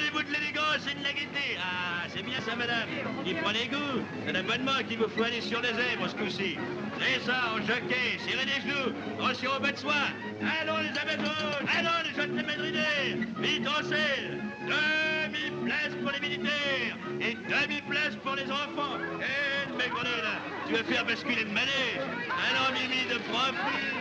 Hollywood de l'élégance et de la gaieté. Ah, c'est bien ça, madame. Il prend les goûts. C'est l'abonnement qu'il vous faut aller sur les zèbres ce coup-ci. C'est ça, en jockey, serrez les genoux, attention au bas de soie. Allons les Amazones, allons les jeunes madridaires. Vite en selle. Demi-place pour les militaires et demi-place pour les enfants. Et le maigrelet, là, tu veux faire basculer le manège. Allons, Mimi, de profil,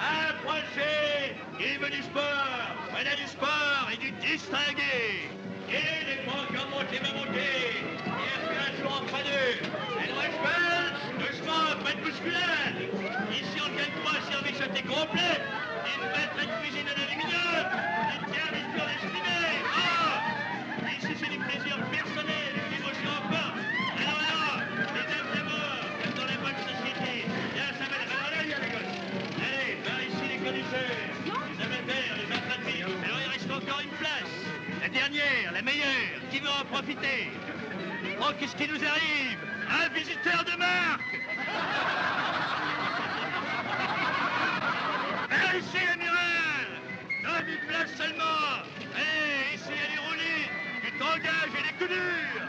approchez. Il veut du sport, voilà du sport et du distingué. Et les points qui remontent les mains montées. Et après un jour en pas deux. Alors à cheval, doucement, pas de bousculade. Ici on ne gagne pas un service à thé complet. Une batterie de cuisine en aluminium. Une garniture d'estimée. Oh, ici c'est du plaisir personnel, une émotion en force. Alors, les dames d'abord, comme dans la bonne société. Là, ça va là, les gosses. Allez, par ici les connaisseurs, les amateurs, les intratuits. Alors il reste encore une place. La dernière, la meilleure, qui veut en profiter? Oh, qu'est-ce qui nous arrive? Un visiteur de marque! Par ici, l'amiral! Demi-place seulement! Allez, ici, elle est roulée! Tu t'engages et les coups durs!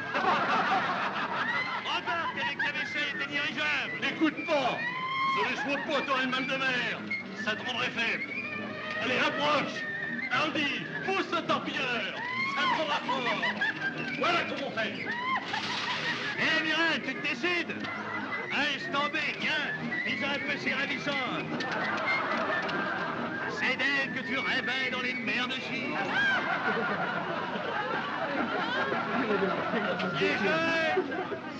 Remarque avec la vaisselle était dirigeable! N'écoute pas! Ce laisse-moi pas, t'aurais le mal de mer! Ça te rendrait faible! Allez, approche! Andy, pousse ce torpilleur! Ça te rendra fort! Voilà comment on fait! Hé, amiral, tu te décides? Ah, laisse tomber, tiens! Mise un peu si ravissante! C'est d'elle que tu rêvais dans les mers de Chine! C'est jeune,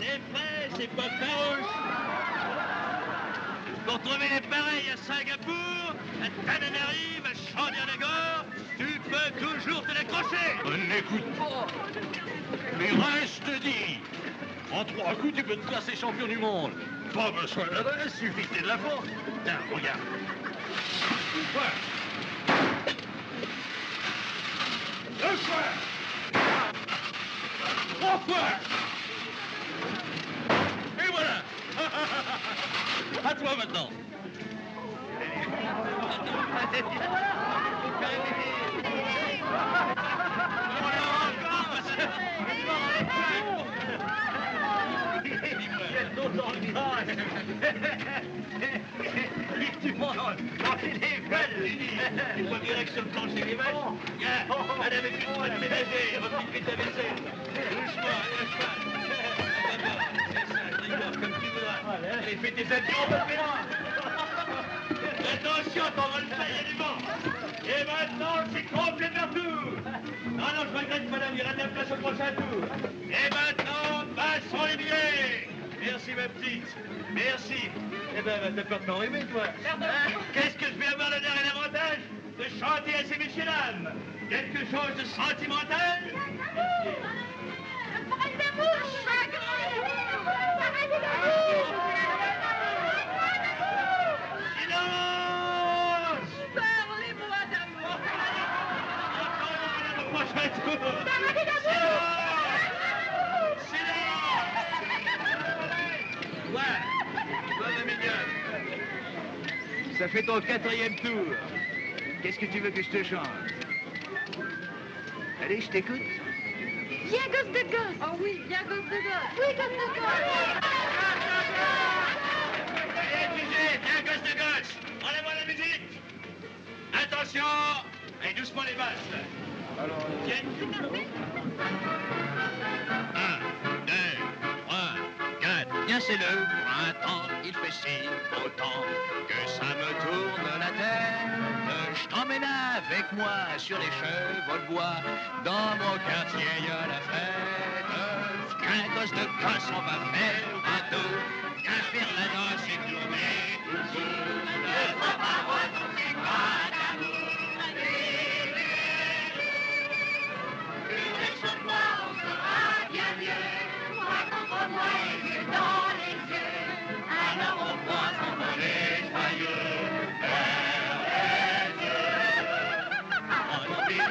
c'est frais, c'est pas farouche! Pour trouver les pareils à Singapour, à Tananarive, à Chandianagar, tu peux toujours te l'accrocher! N'écoute pas! Mais reste dit! En 3 coups, tu peux te classer champion du monde! Pas besoin d'adresse, suffit que t'aies de la force! Tiens, regarde! Une fois! Deux fois! 3 fois! Et voilà! À toi maintenant! Dans le crâne. Tu m'en les veulles. Tu vois bien que sur le plancher des vaches. Madame est une bonne ménagère, replie ta vaisselle. Doucement, allez à cheval. C'est ça, je rigole, comme tu voudras. Allez, fais tes adieux, on va te mélanger. Attention, t'en vas le faire, il y a du vent. Et maintenant, c'est complet partout. Non, non, je regrette, madame, il y aura de la place au prochain tour. Et maintenant, passons les billets. Merci, ma petite. Merci. Eh ben, t'as peur de t'enrhumer, toi. Qu'est-ce que je vais avoir l'honneur et l'avantage de chanter à ces messieurs-dames? Quelque chose de sentimental? Parole d'amour, parole d'amour. Silence! Parlez-moi d'amour. Encore le prochain tour. Parlez d'amour. Ouais, mignonne. Ça fait ton 4e tour. Qu'est-ce que tu veux que je te chante? Allez, je t'écoute. Viens, gosse de gosse. Oh oui, viens, gosse de gosse. Oui, gosse de gosse. Allez, musée, viens, gosse de gosse. Enlève-moi la musique. Attention. Allez, doucement les basses. Alors, tiens. 1, 2, 3, 4. Bien, c'est le printemps. Il fait si beau temps que ça me tourne la tête. Je t'emmène avec moi sur les chevaux de bois. Dans mon quartier, il y a la fête. Viens, gosse de gosse, on va faire un tour. Viens faire la danse et tourner toujours. Ne faut pas renoncer, pas d'amour. Une seule fois, on sera bien mieux. Moi contre moi, les yeux dans les yeux. Alors on pourra s'envoler joyeux vers les yeux. On oublie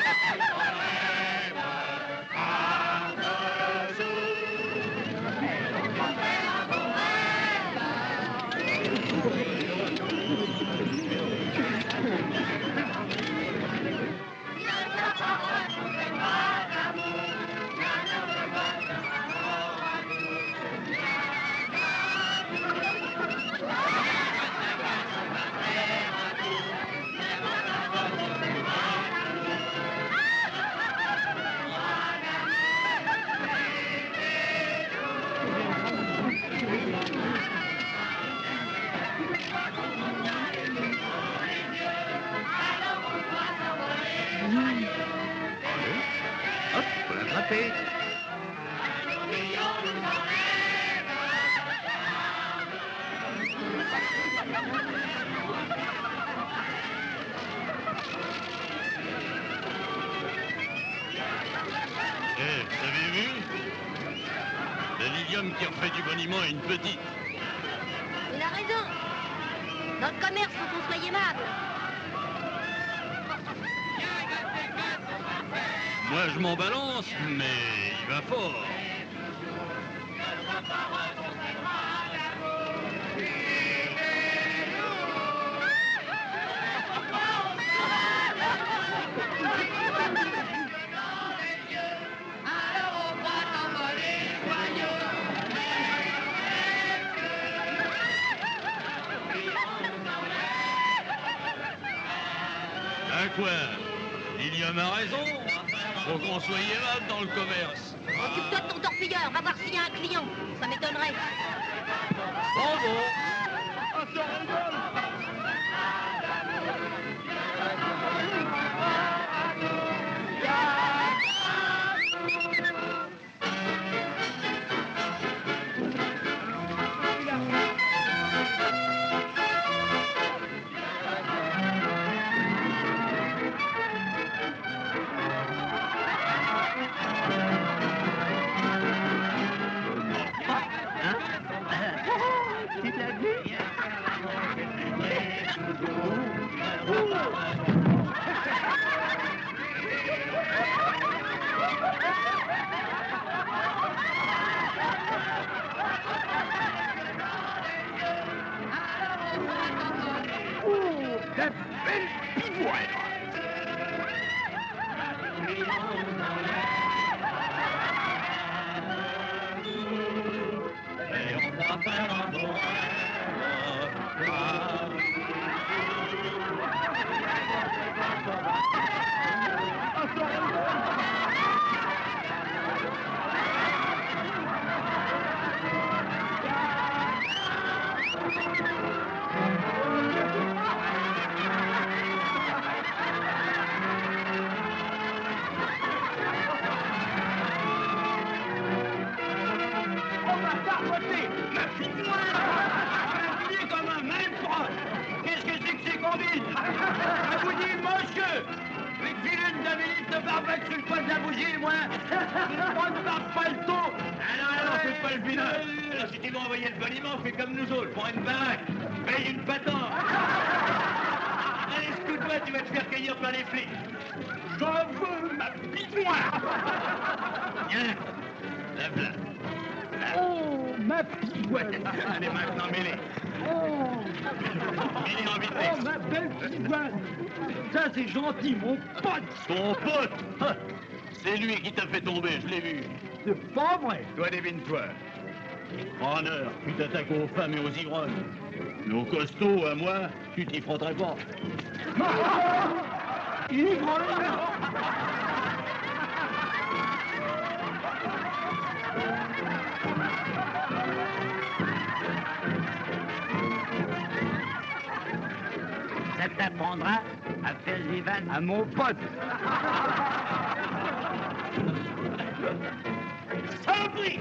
frappé. Eh, vous avez vu? La Lilium qui refait du boniment à une petite. Il a raison. Dans le commerce, faut qu'on soit aimable. Moi, je m'en balance, mais il va fort. À quoi? Lilium a raison. Faut qu'on soit aimable dans le commerce. Occupe-toi de ton torpilleur, va voir s'il y a un client. Ça m'étonnerait. Bravo. Ah, ça rigole. Tu l'as vu? Oh, la belle pivoine! On va s'arboter! Ma pivoine! Il est comme un malpropre! Qu'est-ce que c'est que ces combines? Je vous dis, monsieur! Une pilule de minutes de barbecue sur le poids de la bougie, moi! On ne barbe pas le taux! Alors, fais pas le vilain. Alors, si tu veux envoyer le boniment, fais comme nous autres. Prends une baraque, paye une patente. Allez, scoute-moi, tu vas te faire cueillir par les flics. Je veux ma pivoine! Viens. La voilà. Oh, ma pivoine! Allez, maintenant, mêlée. Oh, Mêlée en oh, vitesse. ma belle pivoine! Ça, c'est gentil, mon pote! Ton pote. Ah, c'est lui qui t'a fait tomber, je l'ai vu. C'est pas vrai! Toi, devine-toi. En honneur, tu t'attaques aux femmes et aux ivrognes. Mais aux costauds, à moi, tu t'y frotterais pas. Ivrogne! Ça t'apprendra à faire des vannes À mon pote! Saloperie!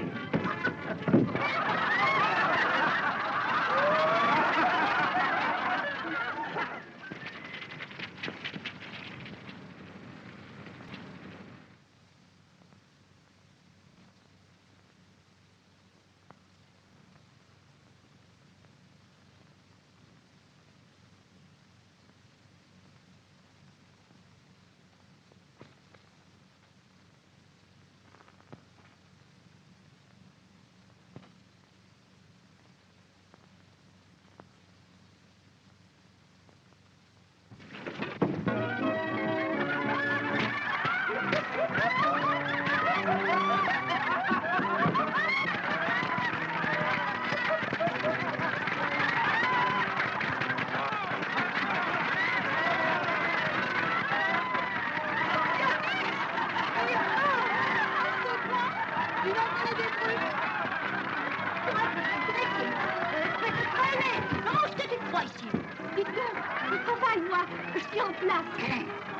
Je suis en place.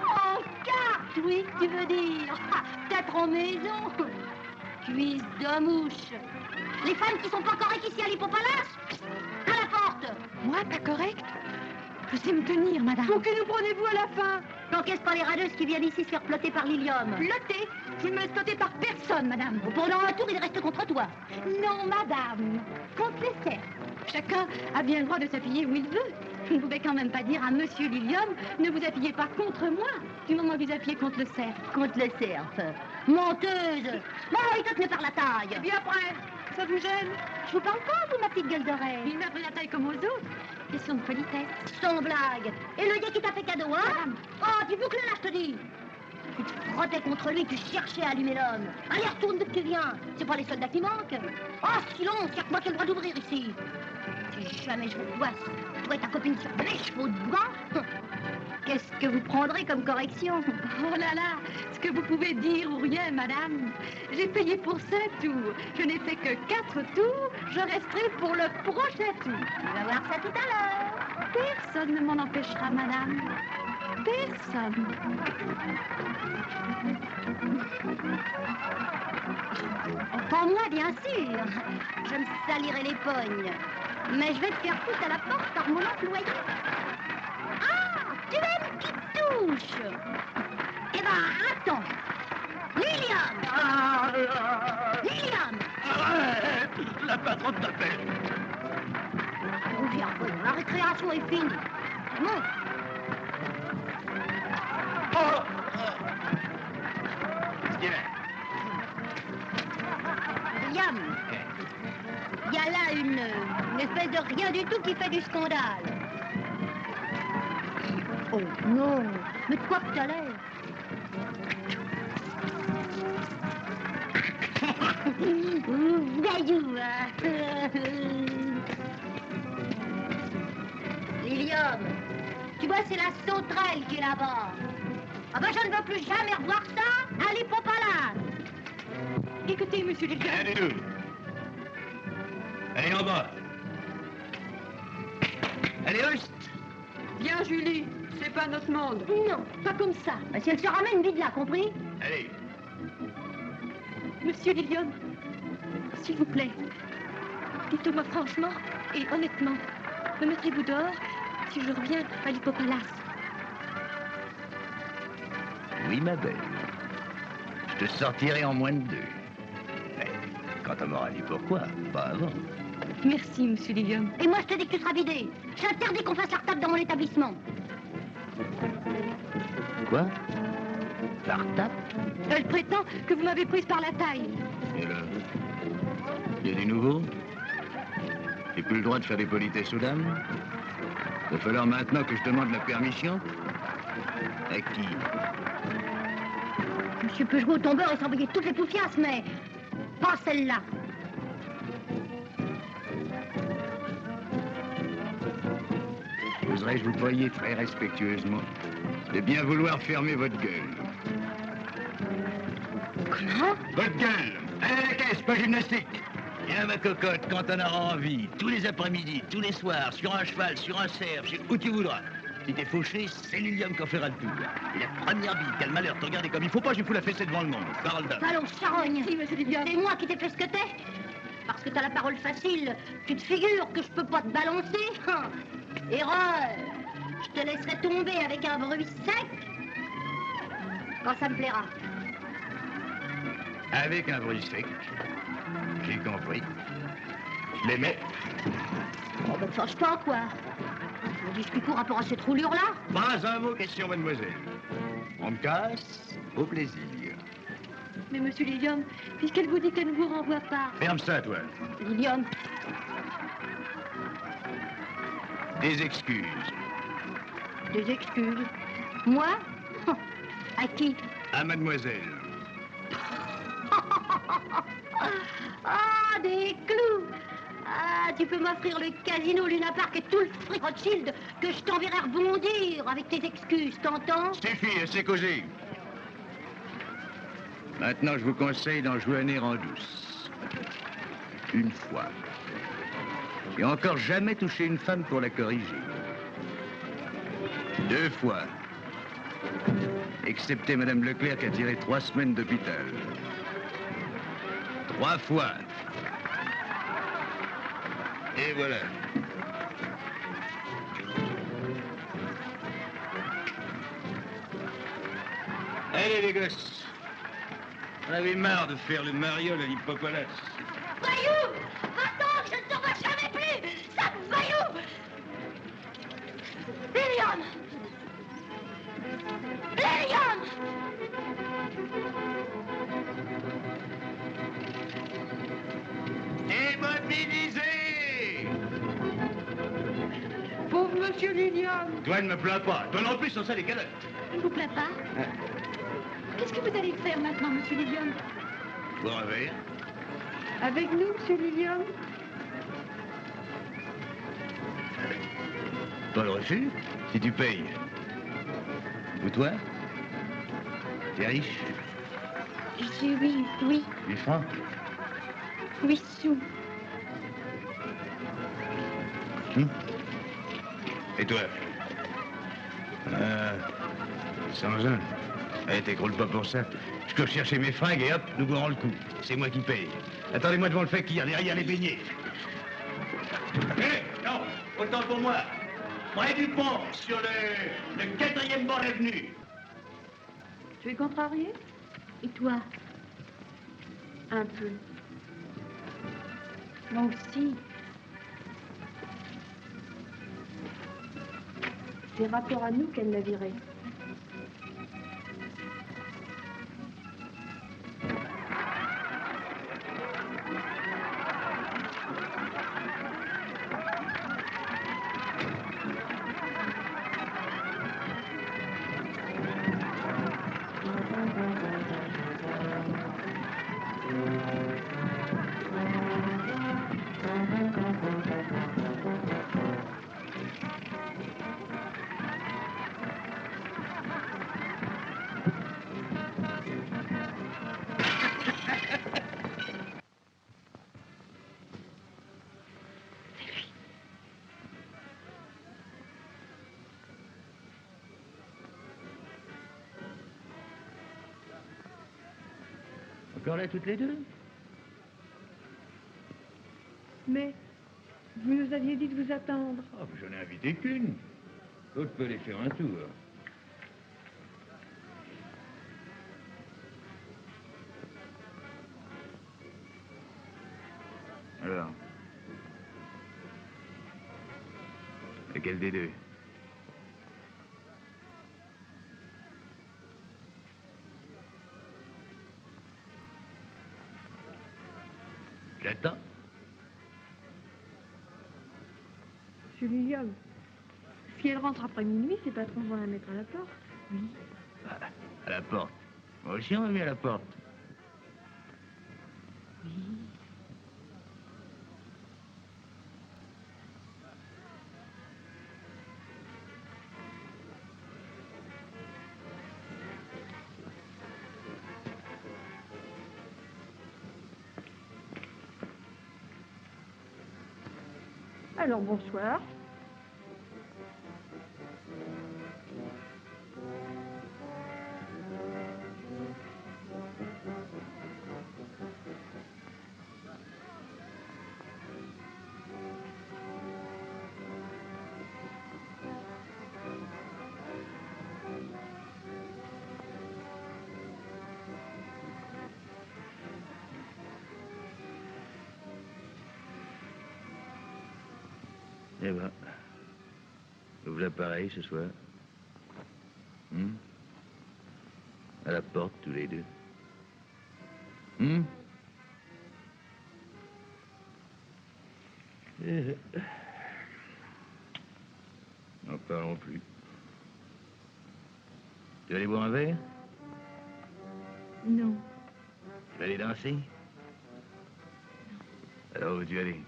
En carte, oui, tu veux dire. peut-être en maison. Cuisse de mouche. Les femmes qui sont pas correctes ici à l'Hippopalace, à la porte. Moi, pas correct? Je sais me tenir, madame. Pour que nous prenez-vous à la fin? N'encaisse pas les radeuses qui viennent ici se faire plotter par Lilium. Plotter? Je ne me laisse plotter par personne, madame. Pendant un tour, il reste contre toi. Non, madame. Contre les cerfs. Chacun a bien le droit de s'appuyer où il veut. Je ne pouvais quand même pas dire à monsieur Lilium, ne vous appuyez pas contre moi, du moment que vous appuyez contre le cerf. Contre le cerf. Menteuse. Bon, il te tenait par la taille. Et puis après, ça vous gêne? Je vous parle pas, vous, ma petite gueule d'oreille. Il m'a pris la taille comme aux autres. Question de politesse. Sans blague. Et le gars qui t'a fait cadeau, hein? Madame. Oh, tu boucles là, je te dis. Tu te frottais contre lui, tu cherchais à allumer l'homme. Allez, retourne d'où tu viens. C'est pas les soldats qui manquent. Oh, silence, y'a que moi qui ai le droit d'ouvrir ici. Si jamais je vous poisse, toi et ta copine sur mes chevaux de bois, qu'est-ce que vous prendrez comme correction? Oh là là, ce que vous pouvez dire ou rien, madame. J'ai payé pour 5 tours. Je n'ai fait que 4 tours. Je resterai pour le prochain tour. On va voir ça tout à l'heure. Personne ne m'en empêchera, madame. Personne. Pas moi, bien sûr. Je me salirai les pognes. Mais je vais te faire foutre à la porte par mon employé. Ah, tu aimes qui touche? Eh ben, attends. Lilium! Lilium! Arrête! La patronne t'appelle. Reviens, la récréation est finie. Monte. Steven. Lilium, il y a là une espèce de rien du tout qui fait du scandale. Oh non, mais de quoi que t'as l'air? Gaillou, hein. Lilium, tu vois, c'est la sauterelle qui est là-bas. Ah ben, je ne veux plus jamais revoir ça à l'Hippopalace. Écoutez, monsieur Lilium. Rien du tout. Allez en bas. Allez, host. Bien, Julie, c'est pas notre monde. Non, Pas comme ça. ben, si elle se ramène vide là, compris? Allez. Monsieur Lilium, s'il vous plaît, dites-moi franchement et honnêtement, me mettrez-vous dehors si je reviens à l'Hippopalace? Oui, ma belle. Je te sortirai en moins de 2. Mais quand on m'aura dit pourquoi, pas avant. Merci, monsieur Lilium. Et moi, je te dis que tu seras vidé. J'interdis qu'on fasse la retape dans mon établissement. Quoi? La retape? Elle prétend que vous m'avez prise par la taille. Et là? Il y a du nouveau? J'ai plus le droit de faire des politesses aux dames? Il va falloir maintenant que je demande la permission? À qui? Monsieur peut jouer au tombeur et s'envoyer toutes les poufiasses, mais pas celle-là. Oserais-je vous prier très respectueusement de bien vouloir fermer votre gueule? Comment? Votre gueule! Allez à la caisse, pas gymnastique! Viens, ma cocotte, quand on aura envie, tous les après-midi, tous les soirs, sur un cheval, sur un cerf, où tu voudras. Si t'es fauché, c'est Lilium qui en fera le tour. Et la première bille, quel malheur, te regarder comme il faut pas, j'ai foutu la fessée devant le monde. Parole d'homme. Allons, charogne. Si, monsieur Lilium. C'est moi qui t'ai fait ce que t'es. Parce que t'as la parole facile. Tu te figures que je peux pas te balancer? Hein. Erreur. Je te laisserai tomber avec un bruit sec quand ça me plaira. Avec un bruit sec. J'ai compris. Je les mets. Oh, ben, change pas, quoi. On discute pour rapport à cette roulure-là? Pas un mot question, mademoiselle. On me casse au plaisir. Mais monsieur Lilium, puisqu'elle vous dit qu'elle ne vous renvoie pas... Ferme ça, toi. Lilium, Des excuses. des excuses. Moi? À qui? À mademoiselle. Ah, des clous! Ah, tu peux m'offrir le casino, Luna Park et tout le fric Rothschild que je t'enverrai rebondir avec tes excuses, t'entends? Suffit, c'est causé. Maintenant, je vous conseille d'en jouer un air en douce. Une fois. Et encore jamais toucher une femme pour la corriger. 2 fois. excepté Madame Leclerc qui a tiré 3 semaines d'hôpital. 3 fois. Et voilà. Allez les gosses. On avait marre de faire le mariole à l'hippopolace. Voyou! Va-t'en, je ne te vois jamais plus! Sale voyou! William! William! Démobilisé! Pauvre monsieur Lilian. Toi ne me plains pas. Toi non plus, sans ça les calottes. Je ne vous plains pas. Qu'est-ce que vous allez faire maintenant, monsieur Lilian? Boire un verre. Avec nous, monsieur Lilian? Pas le refus, si tu payes. Ou toi? T'es riche? Je suis oui, 8 francs? 8 sous. Et toi? 101. Eh, t'écroules pas pour ça. Je peux chercher mes fringues et hop, nous boirons le coup. C'est moi qui paye. Attendez-moi devant le fakir, derrière les beignets. Non, autant pour moi. Près du pont, sur le 4e bord d'avenue. Tu es contrarié? Et toi? Un peu. Moi aussi. C'est rapport à nous qu'elle l'a viré. Encore là, toutes les deux? Mais vous nous aviez dit de vous attendre. Oh, j'en ai invité qu'une. L'autre peut aller faire un tour. Alors? Lequel des deux? J'attends. Monsieur Lilian, si elle rentre après minuit, ses patrons vont la mettre à la porte. Oui. Ah, à la porte. Moi aussi, on m'a mis à la porte. Oui. Alors, bonsoir. Eh ben, ouvre l'appareil ce soir. À la porte, tous les deux. N'en parlons plus. Tu vas aller boire un verre? Non. Tu vas aller danser? Alors, où veux-tu aller?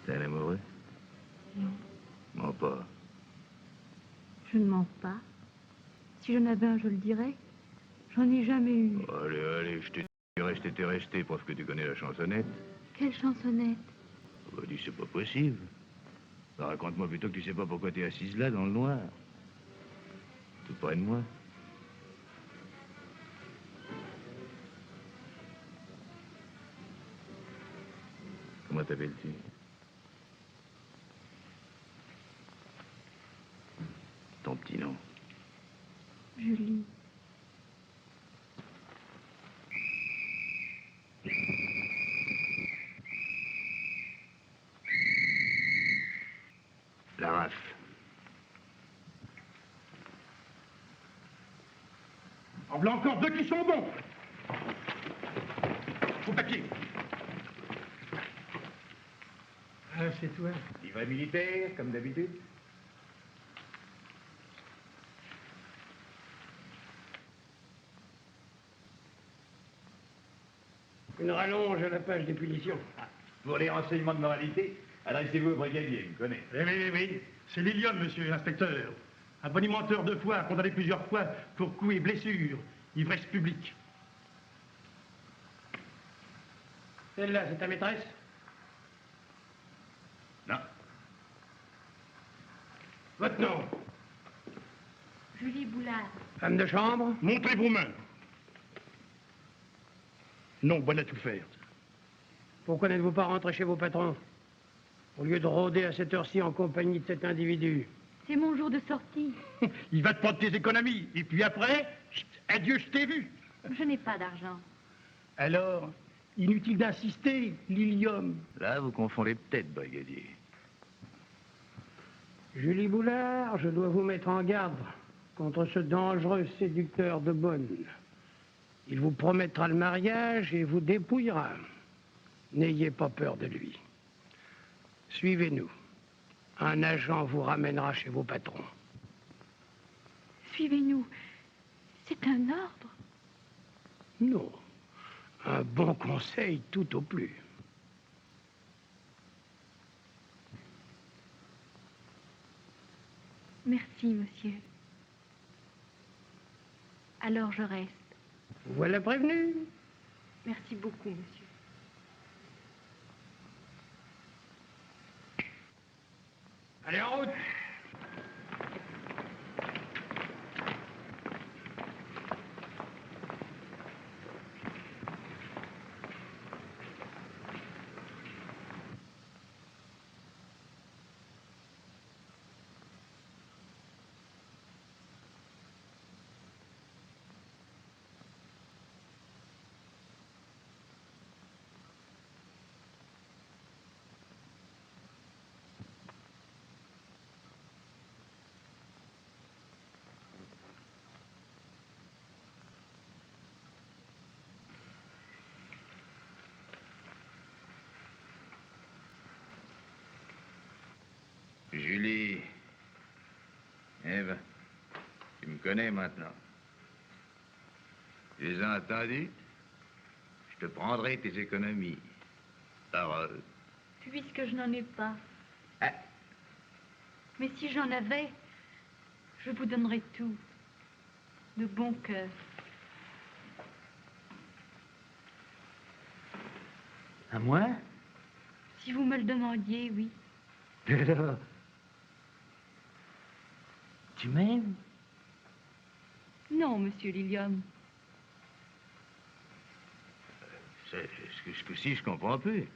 T'es un amoureux? Non. Mens pas. Je ne mens pas. Si j'en avais un, je le dirais. J'en ai jamais eu. Allez, allez, je te T'es resté, preuve que tu connais la chansonnette. Quelle chansonnette? Bah, dis, c'est pas possible. Bah, raconte-moi plutôt que tu sais pas pourquoi t'es assise là, dans le noir. Tout près de moi. Comment t'appelles-tu? Ton petit nom? Julie. La rafle. En voilà encore deux qui sont bons. Au papier. Ah, c'est toi. Livret militaire, comme d'habitude. Une rallonge à la page des punitions. Pour les renseignements de moralité, adressez-vous au brigadier, il me connaît. Oui. C'est Lilium, monsieur l'inspecteur. Un bonimenteur de foire condamné plusieurs fois pour coups et blessures. Ivresse publique. Celle-là, c'est ta maîtresse? Non. Votre nom? Julie Boulard. Femme de chambre? Montrez vos mains. Non, bonne à tout faire. Pourquoi n'êtes-vous pas rentré chez vos patrons? Au lieu de rôder à cette heure-ci en compagnie de cet individu. C'est mon jour de sortie. Il va te prendre tes économies. Et puis après, adieu, je t'ai vu. Je n'ai pas d'argent. Alors, inutile d'insister, Lilium. Là, vous confondez peut-être, brigadier. Julie Boulard, je dois vous mettre en garde contre ce dangereux séducteur de bonne. Il vous promettra le mariage et vous dépouillera. N'ayez pas peur de lui. Suivez-nous. Un agent vous ramènera chez vos patrons. Suivez-nous. C'est un ordre. Non. Un bon conseil tout au plus. Merci, monsieur. Alors je reste. Voilà prévenu. Merci beaucoup, monsieur. Allez, en route. Julie. Eve, tu me connais maintenant. Tu les as entendus? Je te prendrai tes économies. Parole. Puisque je n'en ai pas. Ah. Mais si j'en avais, je vous donnerais tout. De bon cœur. À moi? Si vous me le demandiez, oui. Alors, tu m'aimes? Non, monsieur Lilium. Ce que si, je comprends plus.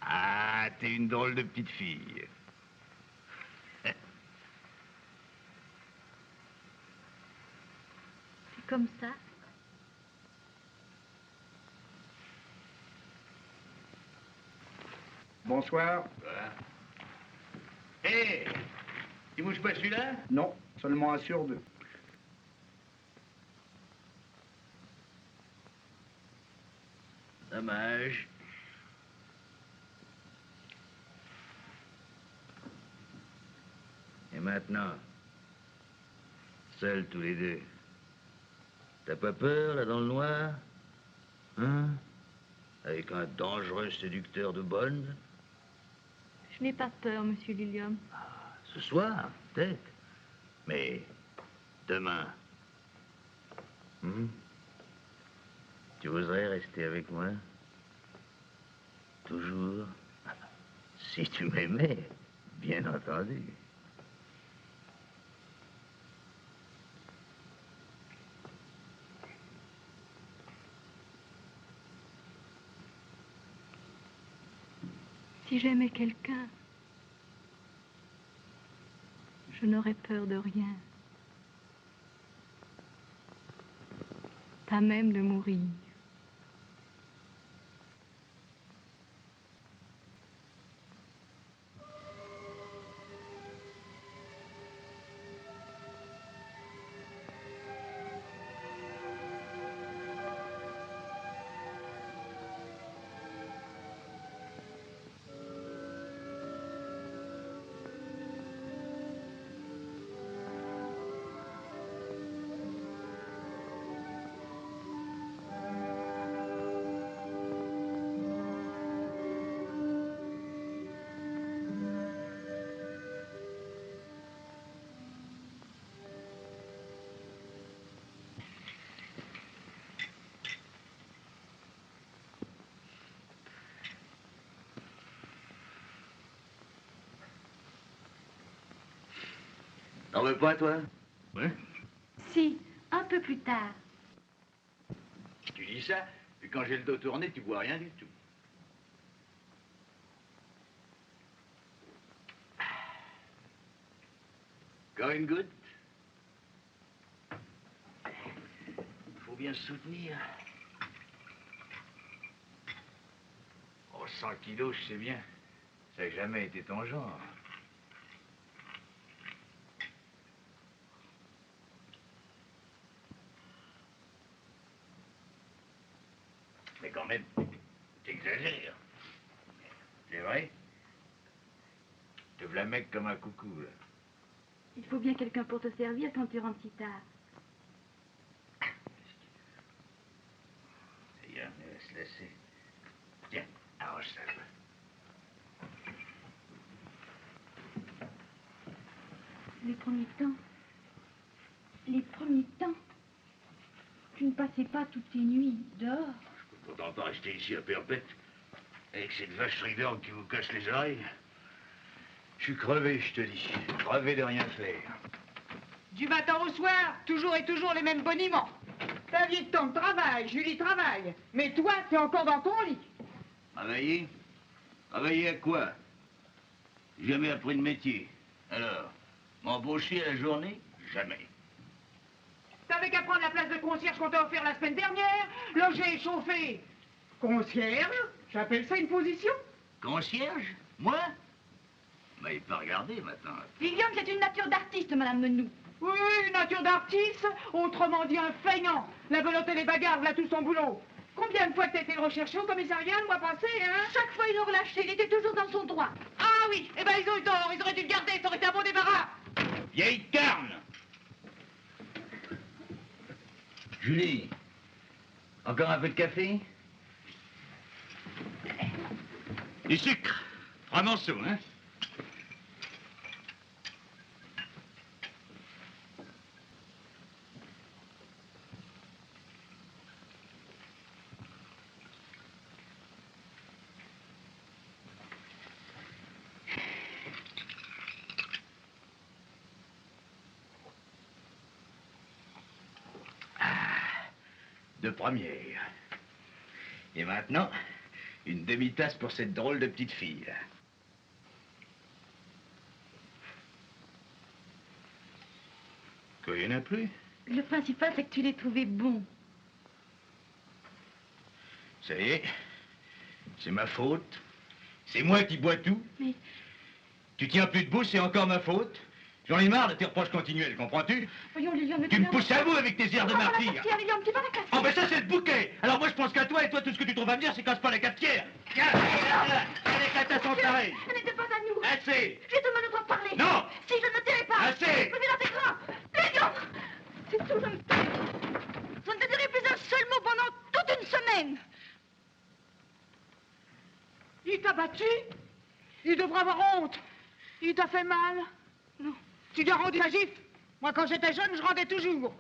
Ah, t'es une drôle de petite fille. C'est comme ça. Bonsoir. Voilà. Hé, tu bouges pas celui-là? Non, seulement un sur deux. Dommage. Et maintenant, seuls tous les deux. T'as pas peur, là, dans le noir? Hein? Avec un dangereux séducteur de bonne? Je n'ai pas peur, monsieur Lilium. Ce soir, peut-être. Mais demain. Tu voudrais rester avec moi? Toujours? Si tu m'aimais, bien entendu. Si j'aimais quelqu'un, je n'aurais peur de rien. Pas même de mourir. T'en veux pas, toi? Ouais. Si, un peu plus tard. Tu dis ça, puis quand j'ai le dos tourné, tu bois rien du tout. Encore une goutte? Faut bien se soutenir. Oh, 100 kilos, je sais bien. Ça n'a jamais été ton genre. Mais quand même, t'exagères. C'est vrai? Te v'la mec comme un coucou, là. Il faut bien quelqu'un pour te servir quand tu rentres si tard. D'ailleurs, laisse laisser. Tiens, arrange ça. Les premiers temps, tu ne passais pas toutes tes nuits dehors. Je peux pourtant pas rester ici à perpète. Avec cette vache stridente qui vous casse les oreilles. Je suis crevé, je te dis. Crevé de rien faire. Du matin au soir, toujours et toujours les mêmes boniments. Ta vieille tante travaille, Julie travaille. Mais toi, t'es encore dans ton lit. Travailler? Travailler à quoi? J'ai jamais appris de métier. Alors, m'embaucher à la journée? Jamais. T'avais qu'à prendre la place de concierge qu'on t'a offert la semaine dernière. Logé et chauffé. Concierge? J'appelle ça une position. Concierge? Moi? Mais pas regarder maintenant. William, c'est une nature d'artiste, Madame Menou. Oui, nature d'artiste, autrement dit un feignant. La belote et les bagarres, là tout son boulot. Combien de fois t'as été le rechercher au commissariat le mois passé, hein? Chaque fois, ils l'ont relâché. Il était toujours dans son droit. Ah oui, eh ben ils ont eu tort. Ils auraient dû le garder, ça aurait été un bon débarras. Vieille carne! Julie, encore un peu de café? Du sucre. 3 morceaux, hein? De première. Et maintenant, une demi-tasse pour cette drôle de petite fille. Quoi, il n'y en a plus? Le principal, c'est que tu l'aies trouvé bon. Ça y est, c'est ma faute. C'est moi qui bois tout. Mais Tu tiens plus debout, c'est encore ma faute. J'en ai marre de tes reproches continuels, comprends-tu? voyons, Lilian, mais Tu me pousses à bout avec tes airs de martyr. Lilian, tu vas la casser. Oh, ben ça, c'est le bouquet. Alors moi, je pense qu'à toi, et toi, tout ce que tu trouves à me dire, c'est casse pas la cafetière. Tiens, là, elle éclate à son pareil. Elle n'était pas à nous. Assez. Je te demande de pas parler. Non. Si je ne t'irai pas. Assez. Mais là, c'est grave. Lilian, c'est tout, je me tais. Je ne te dirai plus un seul mot pendant toute une semaine. Il t'a battu? Il devrait avoir honte. Il t'a fait mal? Non. Tu lui as rendu la gifle? Moi, quand j'étais jeune, je rendais toujours.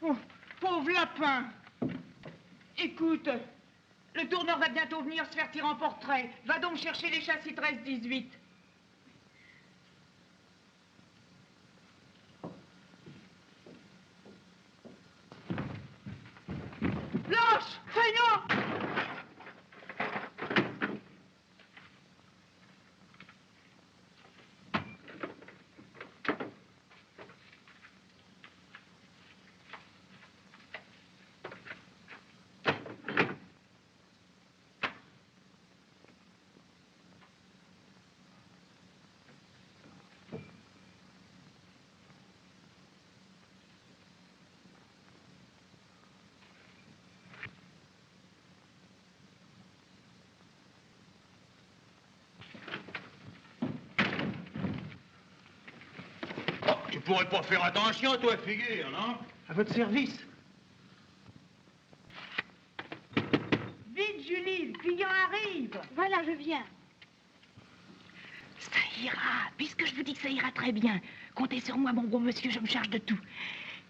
Oh, pauvre lapin. Écoute, le tourneur va bientôt venir se faire tirer en portrait. Va donc chercher les châssis 13-18. Lâche, feignant! Tu pourrais pas faire attention, toi, figure, non? À votre service. Vite, Julie, le client arrive. Voilà, je viens. Ça ira, puisque je vous dis que ça ira très bien. Comptez sur moi, mon bon monsieur, je me charge de tout.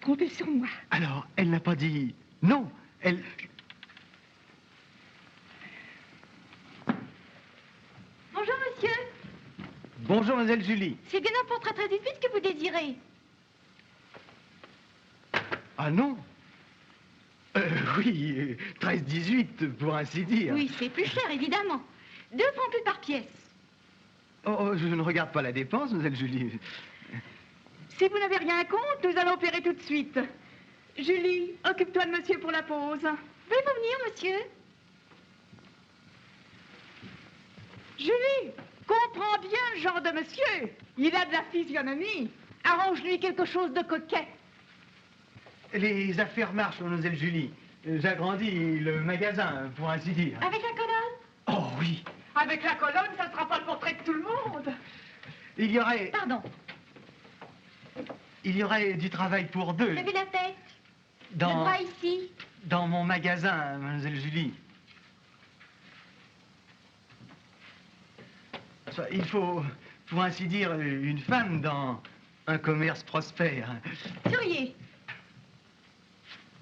Comptez sur moi. Alors, elle n'a pas dit non. Elle... Bonjour, monsieur. Bonjour, mademoiselle Julie. C'est bien un portrait très vite que vous désirez. Ah non? Oui, 13-18, pour ainsi dire. Oui, c'est plus cher, évidemment. 2 francs plus par pièce. Oh, je ne regarde pas la dépense, mademoiselle Julie. Si vous n'avez rien contre, nous allons opérer tout de suite. Julie, occupe-toi de monsieur pour la pause. Voulez-vous venir, monsieur? Julie, comprends bien le genre de monsieur. Il a de la physionomie. Arrange-lui quelque chose de coquet. Les affaires marchent, mademoiselle Julie. J'agrandis le magasin, pour ainsi dire. Avec la colonne? Oh oui. Avec la colonne, ça ne sera pas le portrait de tout le monde. Il y aurait... Pardon. Il y aurait du travail pour deux. Levez la tête. Le Dans... bras ici. Dans mon magasin, mademoiselle Julie. Enfin, il faut, pour ainsi dire, une femme dans un commerce prospère. Souriez.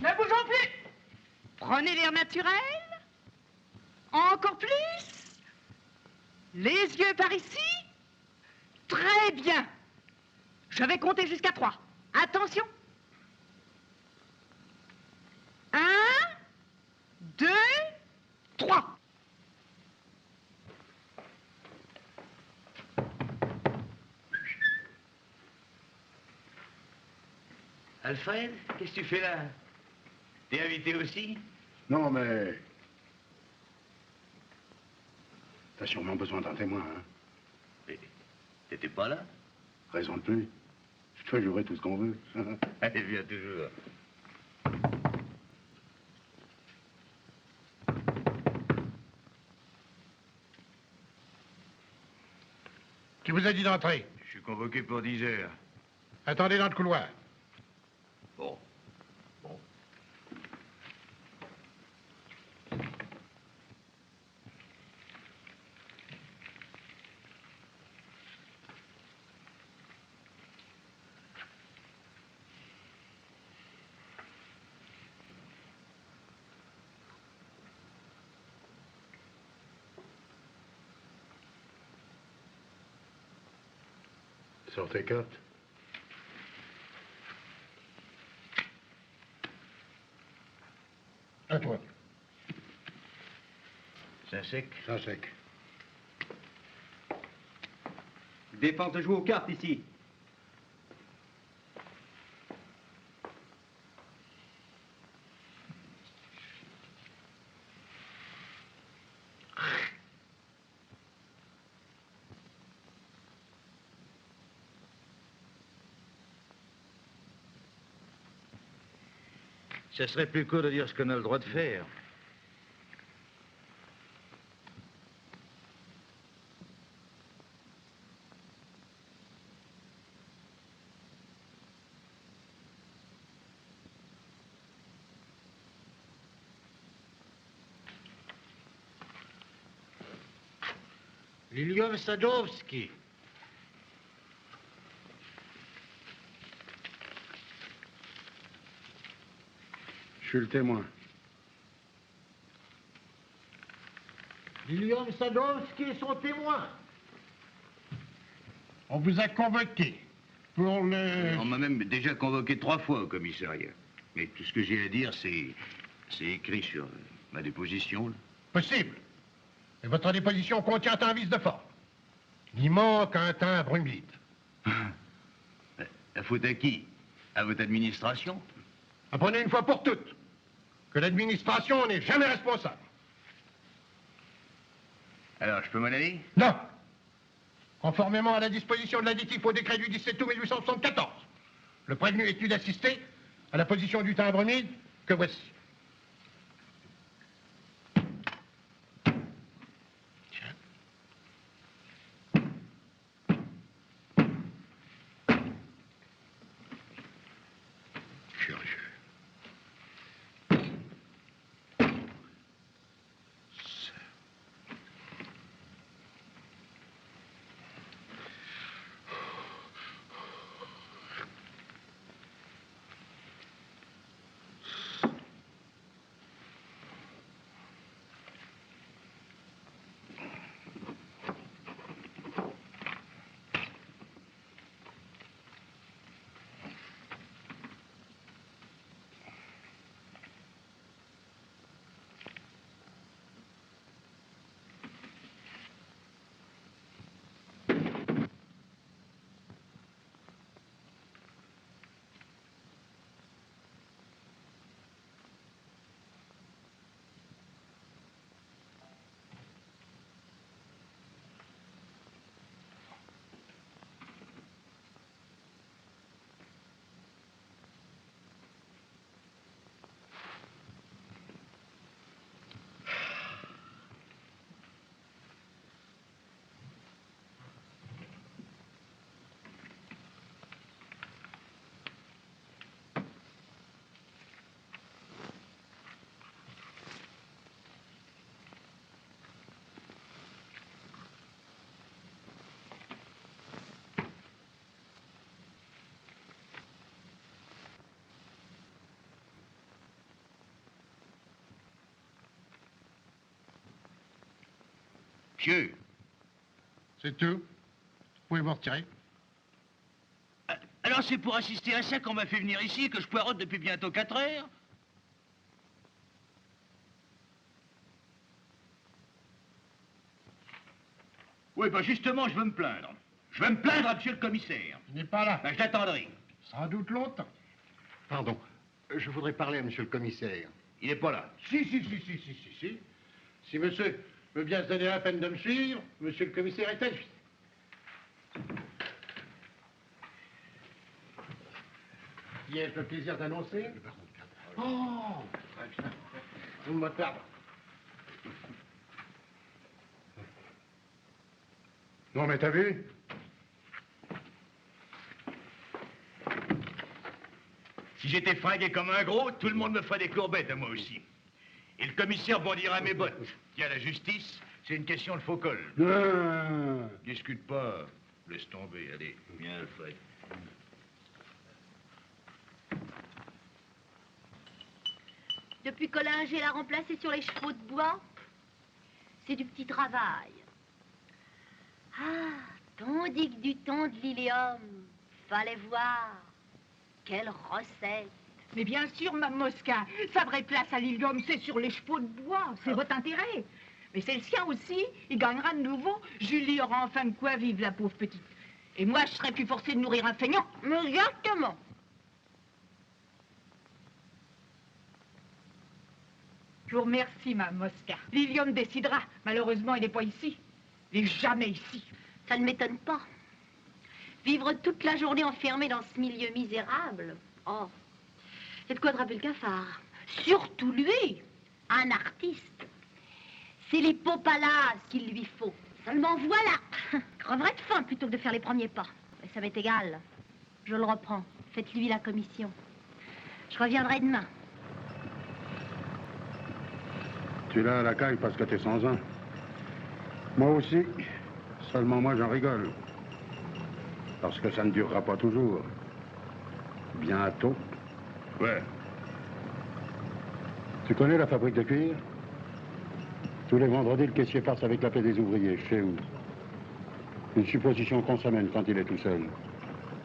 Ne bougeons plus. Prenez l'air naturel. Encore plus. Les yeux par ici. Très bien. Je vais compter jusqu'à 3. Attention. 1, 2, 3. Alfred, qu'est-ce que tu fais là? T'es invité aussi? Non, mais... T'as sûrement besoin d'un témoin, hein? Mais t'étais pas là? Raison de plus. Je peux jurer tout ce qu'on veut. Allez, viens toujours. Qui vous a dit d'entrer? Je suis convoqué pour 10 heures. Attendez dans le couloir. Bon. Sors tes cartes. À toi. C'est sec. Ça sec. Dépense de jouer aux cartes ici. Ça serait plus court de dire ce qu'on a le droit de faire. Lilium Sadowski. Je suis le témoin. William Sadowski est son témoin. On vous a convoqué pour le... On m'a même déjà convoqué 3 fois au commissariat. Mais tout ce que j'ai à dire, c'est écrit sur ma déposition. Là. Possible. Et votre déposition contient un vice de forme. Il manque un timbre humide. La faute à qui? À votre administration? Apprenez une fois pour toutes que l'administration n'est jamais responsable. Alors, je peux m'en aller? Non. Conformément à la disposition de l'additif au décret du 17 août 1874, le prévenu est tenu d'assister à la position du timbre humide que voici. Monsieur. C'est tout. Vous pouvez vous retirer. Alors c'est pour assister à ça qu'on m'a fait venir ici, que je poireaute depuis bientôt 4 heures? Oui, ben justement, je veux me plaindre. Je veux me plaindre à monsieur le commissaire. Il n'est pas là. Ben, je l'attendrai. Sans doute longtemps. Pardon, je voudrais parler à monsieur le commissaire. Il n'est pas là. Si. Si monsieur veut bien se donner la peine de me suivre, monsieur le commissaire est à lui. Qui ai-je le plaisir d'annoncer? Le baron de Cadral. Oh, très bien. Vous me perdez. Non, mais t'as vu? Si j'étais fringué comme un gros, tout le monde me ferait des courbettes à moi aussi. Et le commissaire bondirait à mes bottes. Tiens, la justice, c'est une question de faux col. Discute pas. Laisse tomber, allez. Viens, Alfred. Depuis qu'Ollinger l'a remplacé sur les chevaux de bois, c'est du petit travail. Ah, tandis que du temps de l'Ilium, fallait voir quelle recette. Mais bien sûr, Mme Mosca, sa vraie place à l'Ilium, c'est sur les chevaux de bois, c'est votre intérêt. Mais c'est le sien aussi, il gagnera de nouveau. Julie aura enfin de quoi vivre, la pauvre petite. Et moi, je serais plus forcée de nourrir un feignant. Exactement. Je vous remercie, Mme Mosca. L'Ilium décidera. Malheureusement, il n'est pas ici. Il n'est jamais ici. Ça ne m'étonne pas. Vivre toute la journée enfermé dans ce milieu misérable. Oh, c'est de quoi attraper le cafard. Surtout lui, un artiste. C'est les pots palaces qu'il lui faut. Seulement voilà, creverait de faim plutôt que de faire les premiers pas. Mais ça m'est égal. Je le reprends. Faites-lui la commission. Je reviendrai demain. Tu es là à la caille parce que t'es sans un. Moi aussi. Seulement moi, j'en rigole. Parce que ça ne durera pas toujours. Bientôt. Ouais. Tu connais la fabrique de cuir? Tous les vendredis, le caissier passe avec la paix des ouvriers. Je sais où. Une supposition qu'on s'amène quand il est tout seul.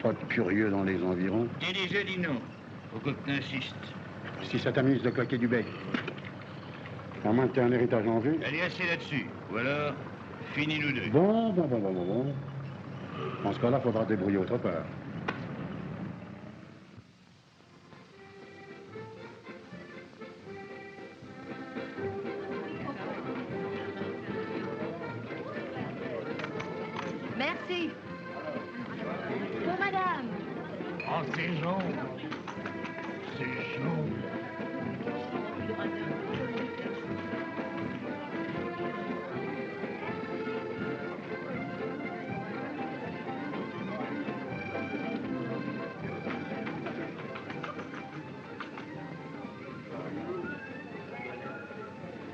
Pas de curieux dans les environs. Dis je dis non. Faut que tu insistes. Si ça t'amuse de claquer du bec. À moins que t'aies un héritage en vue. Allez, assez là-dessus. Ou alors, finis nous deux. Bon. Dans ce cas-là, faudra te débrouiller autre part. Merci. Pour madame. Oh, c'est jaune. C'est jaune.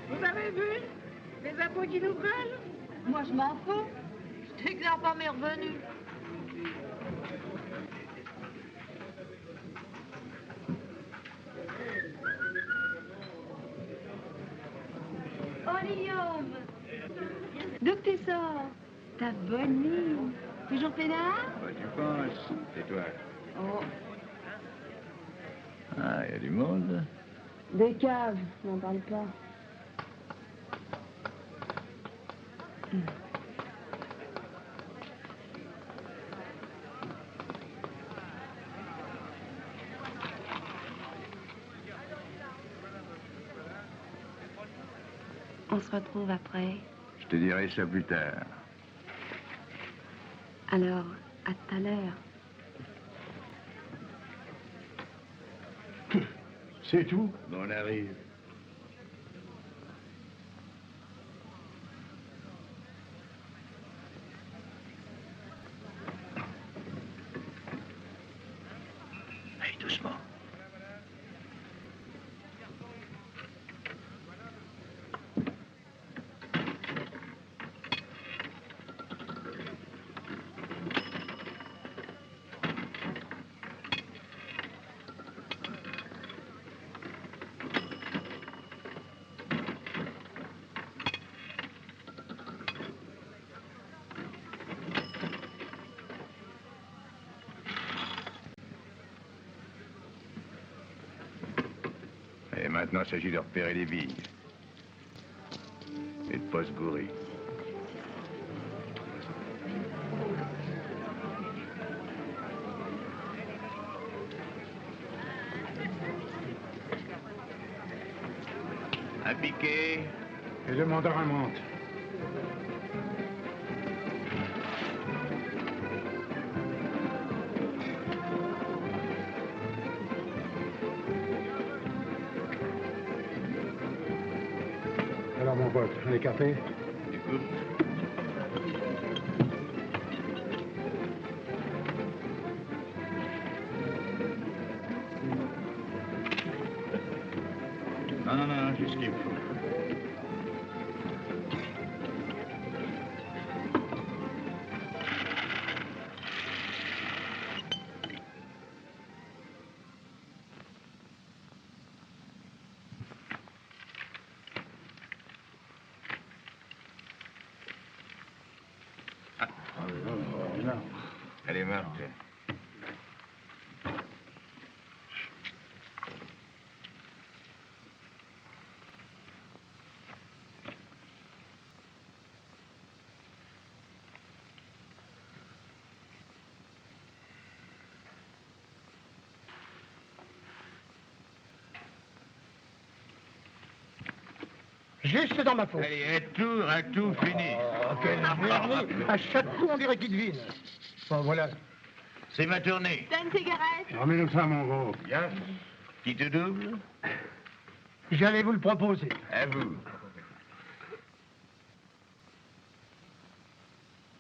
Vous avez vu les impôts qui nous veulent? Moi, je m'en fous. Je déclare pas mes revenus. Oh, Lilium! D'où que tu sors? Ta bonne mine. Toujours peinard? Bah, tu penses, c'est toi. Oh. Ah, il y a du monde. Des caves, n'en parle pas. On se retrouve après. Je te dirai ça plus tard. Alors, à tout à l'heure. C'est tout? Bon, on arrive. Allez, doucement. Et maintenant, il s'agit de repérer les billes. Et de pas se gourer. Un piquet. Et le mandarin monte. Alors, mon pote, les cafés? Écoute. Non, juste ce qu'il me faut. Allez, Marc. Juste dans ma faute. Allez, un tour, fini. Oh, quelle merde. À chaque coup, on dirait qu'il devine. Bon, voilà. C'est ma tournée. T'as une cigarette? Remets-nous ça, mon gros. Bien. Qui te double? J'allais vous le proposer. À vous.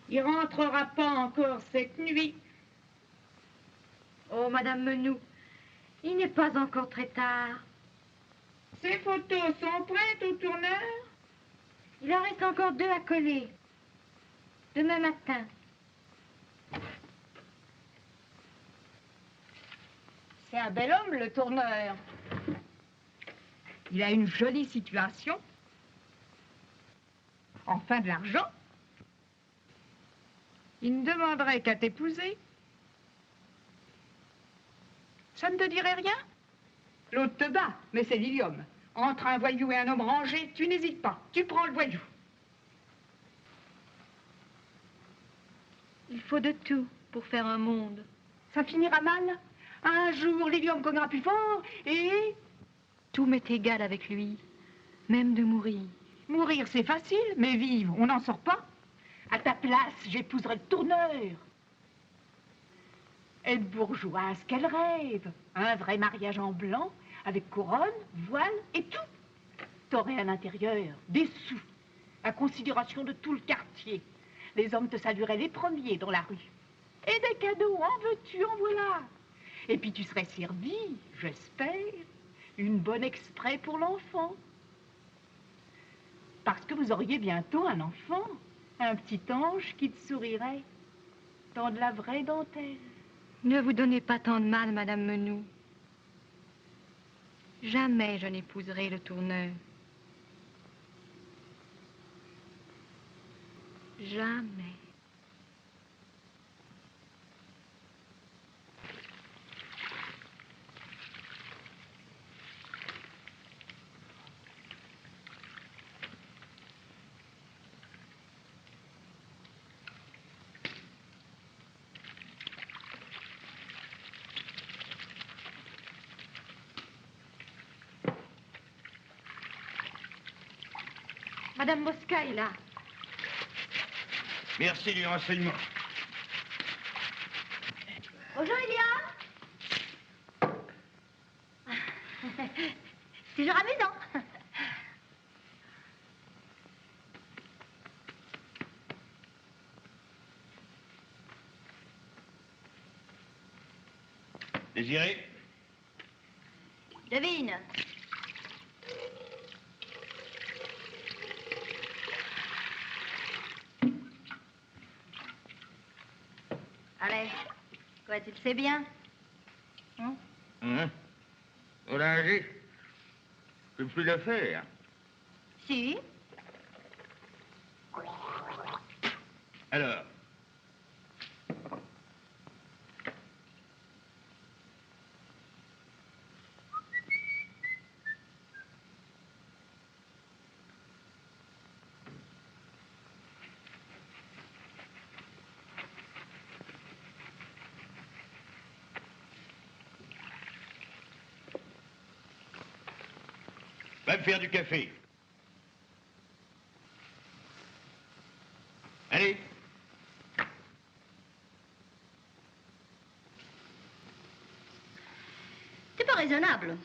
Il rentrera pas encore cette nuit. Oh, Madame Menou, il n'est pas encore très tard. Ces photos sont prêtes au tourneur? Il en reste encore 2 à coller. Demain matin. C'est un bel homme, le tourneur. Il a une jolie situation. Enfin de l'argent. Il ne demanderait qu'à t'épouser. Ça ne te dirait rien? L'autre te bat, mais c'est Lilium. Entre un voyou et un homme rangé, tu n'hésites pas. Tu prends le voyou. Il faut de tout pour faire un monde. Ça finira mal. Un jour, Lilium cognera plus fort et... Tout m'est égal avec lui, même de mourir. Mourir, c'est facile, mais vivre, on n'en sort pas. À ta place, j'épouserais le tourneur. Être bourgeoise, qu'elle rêve. Un vrai mariage en blanc, avec couronne, voile et tout. T'aurais à l'intérieur des sous, à considération de tout le quartier. Les hommes te salueraient les premiers dans la rue. Et des cadeaux, en veux-tu, en voilà. Et puis tu serais servi, j'espère, une bonne exprès pour l'enfant. Parce que vous auriez bientôt un enfant, un petit ange qui te sourirait dans de la vraie dentelle. Ne vous donnez pas tant de mal, Madame Menou. Jamais je n'épouserai le tourneur. Jamais. Madame Mosca est là. Merci du renseignement. Bonjour, Elia. C'est toujours amusant. Désiré? Devine. Allez, quoi, tu le sais bien? Olanger, c'est plus l'affaire. Si. Alors? Va me faire du café. Allez. C'est pas raisonnable.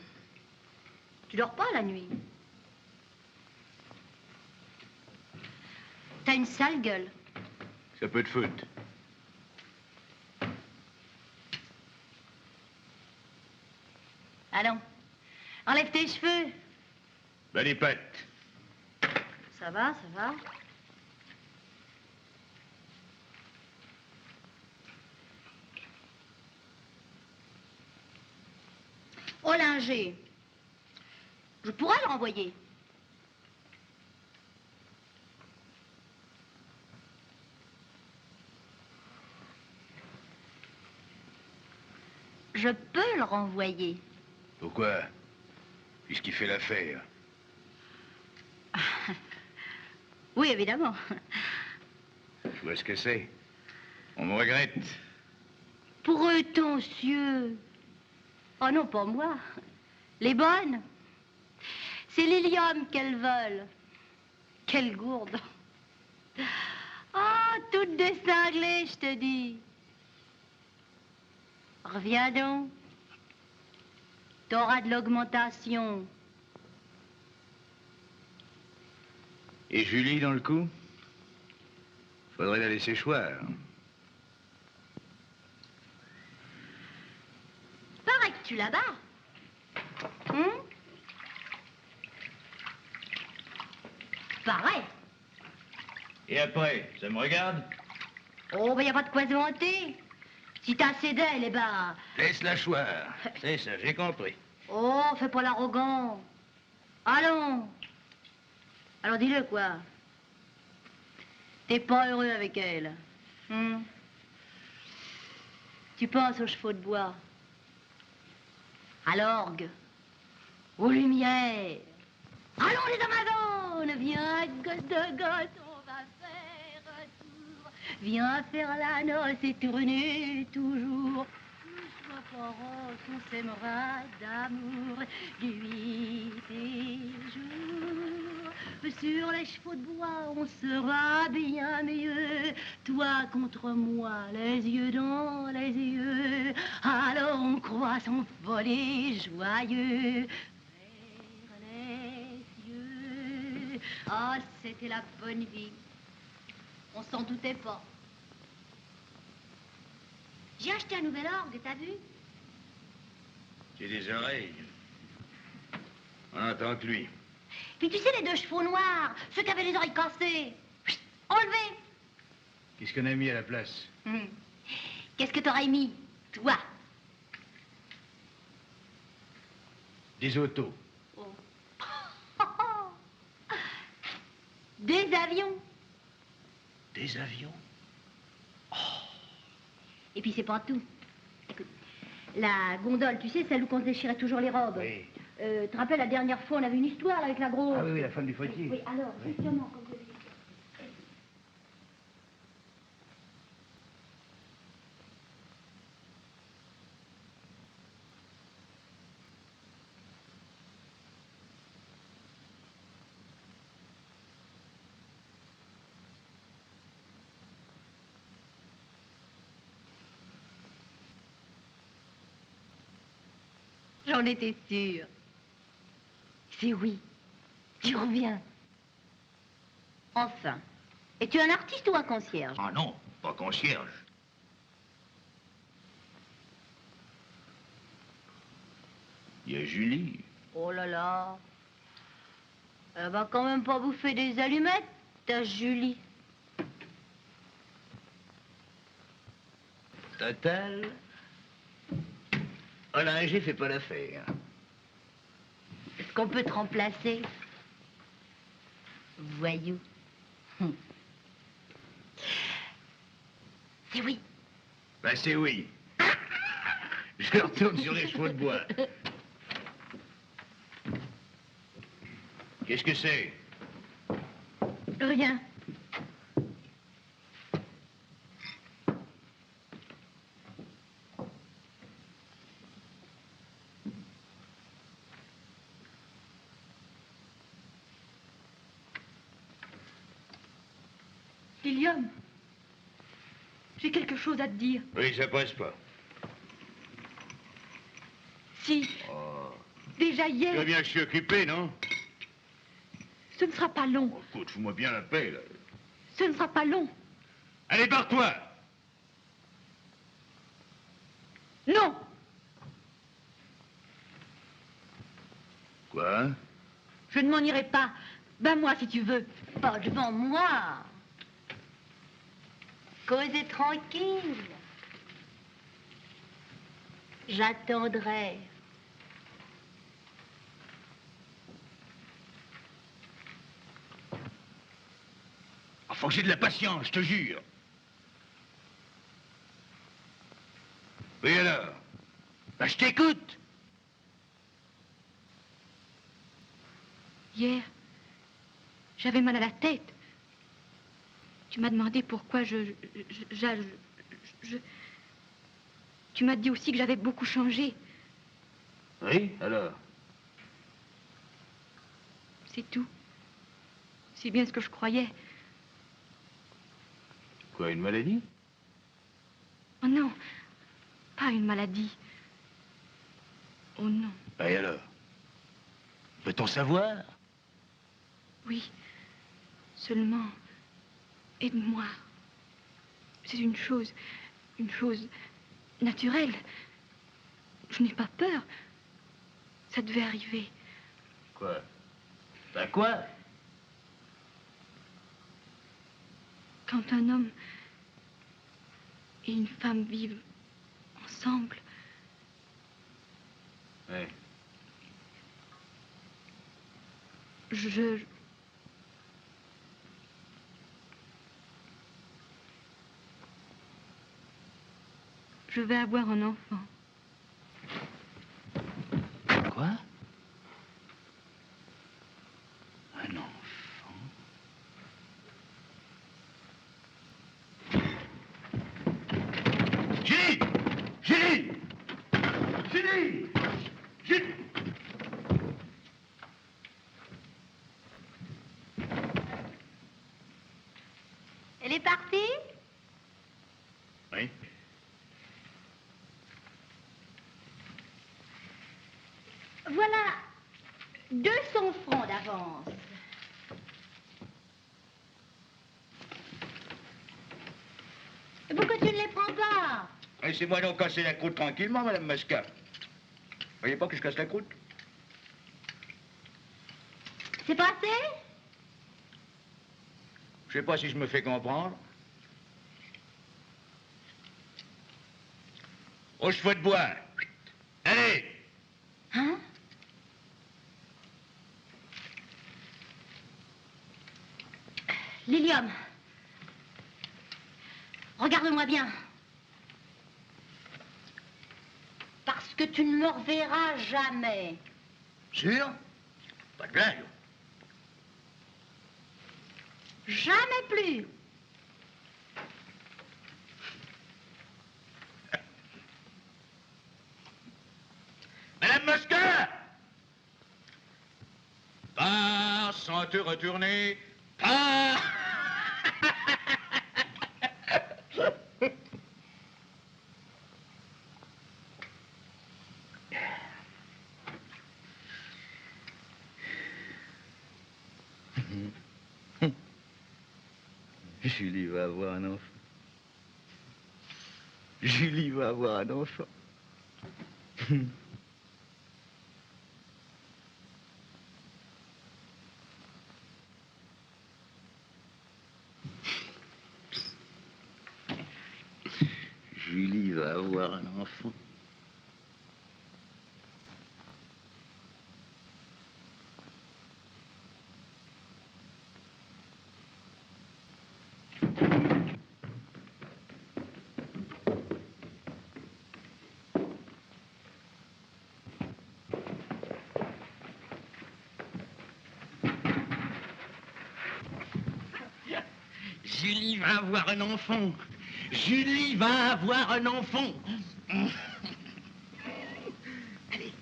Tu dors pas la nuit. T'as une sale gueule. Ça peut te foutre. Allons, enlève tes cheveux. Ben les pattes. Ça va, ça va. Olinger, je pourrais le renvoyer. Je peux le renvoyer. Pourquoi? Puisqu'il fait l'affaire. Oui, évidemment. Je vois ce que c'est. On me regrette. Prétentieux. Oh non, pas moi. Les bonnes. C'est Lilium qu'elles veulent. Quelle gourde. Ah, toutes décinglées, je te dis. Reviens donc. T'auras de l'augmentation. Et Julie dans le coup? Faudrait la laisser choir. Paraît que tu la bats. Pareil. Et après, ça me regarde? Oh, ben y a pas de quoi se vanter. Si t'as assez d'elle, eh ben... Laisse la choir. C'est ça, j'ai compris. Oh, fais pas l'arrogant. Allons. Alors dis-le, quoi. T'es pas heureux avec elle. Tu penses aux chevaux de bois, à l'orgue, aux lumières. Allons les Amazones, viens, gosse de gosse, on va faire un tour. Viens faire la noce et tourner toujours. Sois parents, on s'aimera d'amour, nuit et jour. Sur les chevaux de bois, on sera bien mieux. Toi contre moi, les yeux dans les yeux. Alors on croit s'envoler joyeux vers les cieux. Ah, c'était la bonne vie. On s'en doutait pas. J'ai acheté un nouvel orgue, t'as vu? J'ai des oreilles. On entend que lui. Puis tu sais, les deux chevaux noirs, ceux qui avaient les oreilles cassées, enlevés. Qu'est-ce qu'on a mis à la place? Qu'est-ce que t'aurais mis, toi? Des autos. Oh. Des avions. Des avions? Et puis c'est pas tout. Écoute, la gondole, tu sais, celle où on se déchirait toujours les robes. Oui. Tu te rappelles, la dernière fois, on avait une histoire là, avec la grosse. Ah oui, la femme du fauteuil. Oui, alors, justement, comme je dis. J'en étais sûre. C'est oui. Tu reviens. Enfin. Es-tu un artiste ou un concierge? Ah non, pas concierge. Il y a Julie. Oh là là. Elle va quand même pas bouffer des allumettes, ta Julie. Total. Olinger fait pas l'affaire. Est-ce qu'on peut te remplacer? Voyou. C'est oui. Ben c'est oui. Je retourne sur les chevaux de bois. Qu'est-ce que c'est? Rien. Lilium, j'ai quelque chose à te dire. Oui, ça passe pas. Si, Oh. déjà Tu hier, vois bien que je suis occupé, non? ce ne sera pas long. Oh, écoute, fous-moi bien la paix, là. Ce ne sera pas long. Allez, barre-toi! Non. Quoi? Je ne m'en irai pas. Bats-moi si tu veux. Pas devant moi. Causez tranquille. J'attendrai. Faut que j'ai de la patience, je te jure. Oui, alors? Ben, je t'écoute. Hier, j'avais mal à la tête. Tu m'as demandé pourquoi Tu m'as dit aussi que j'avais beaucoup changé. Oui, alors? C'est tout. C'est bien ce que je croyais. Quoi, une maladie? Oh non, pas une maladie. Oh non. Et alors? Peut-on savoir? Oui, seulement, aide-moi. C'est une chose naturelle. Je n'ai pas peur. Ça devait arriver. Quoi? Ben quoi? Quand un homme et une femme vivent ensemble, Oui. Je vais avoir un enfant. Quoi? Un enfant? Julie! Julie! Julie! Julie! Elle est partie? Oui. Voilà 200 francs d'avance. Pourquoi tu ne les prends pas? Laissez-moi donc casser la croûte tranquillement, Madame Masca. Voyez pas que je casse la croûte? C'est pas assez? Je sais pas si je me fais comprendre. Aux cheveux de bois. Allez! Hein? Lilium, regarde-moi bien. Parce que tu ne me reverras jamais. Sûr? Pas de blague. Jamais plus. Madame Masca! Pars sans te retourner. Pars! Julie va avoir un enfant. Julie va avoir un enfant. Julie va avoir un enfant. Julie va avoir un enfant. Julie va avoir un enfant. Allez.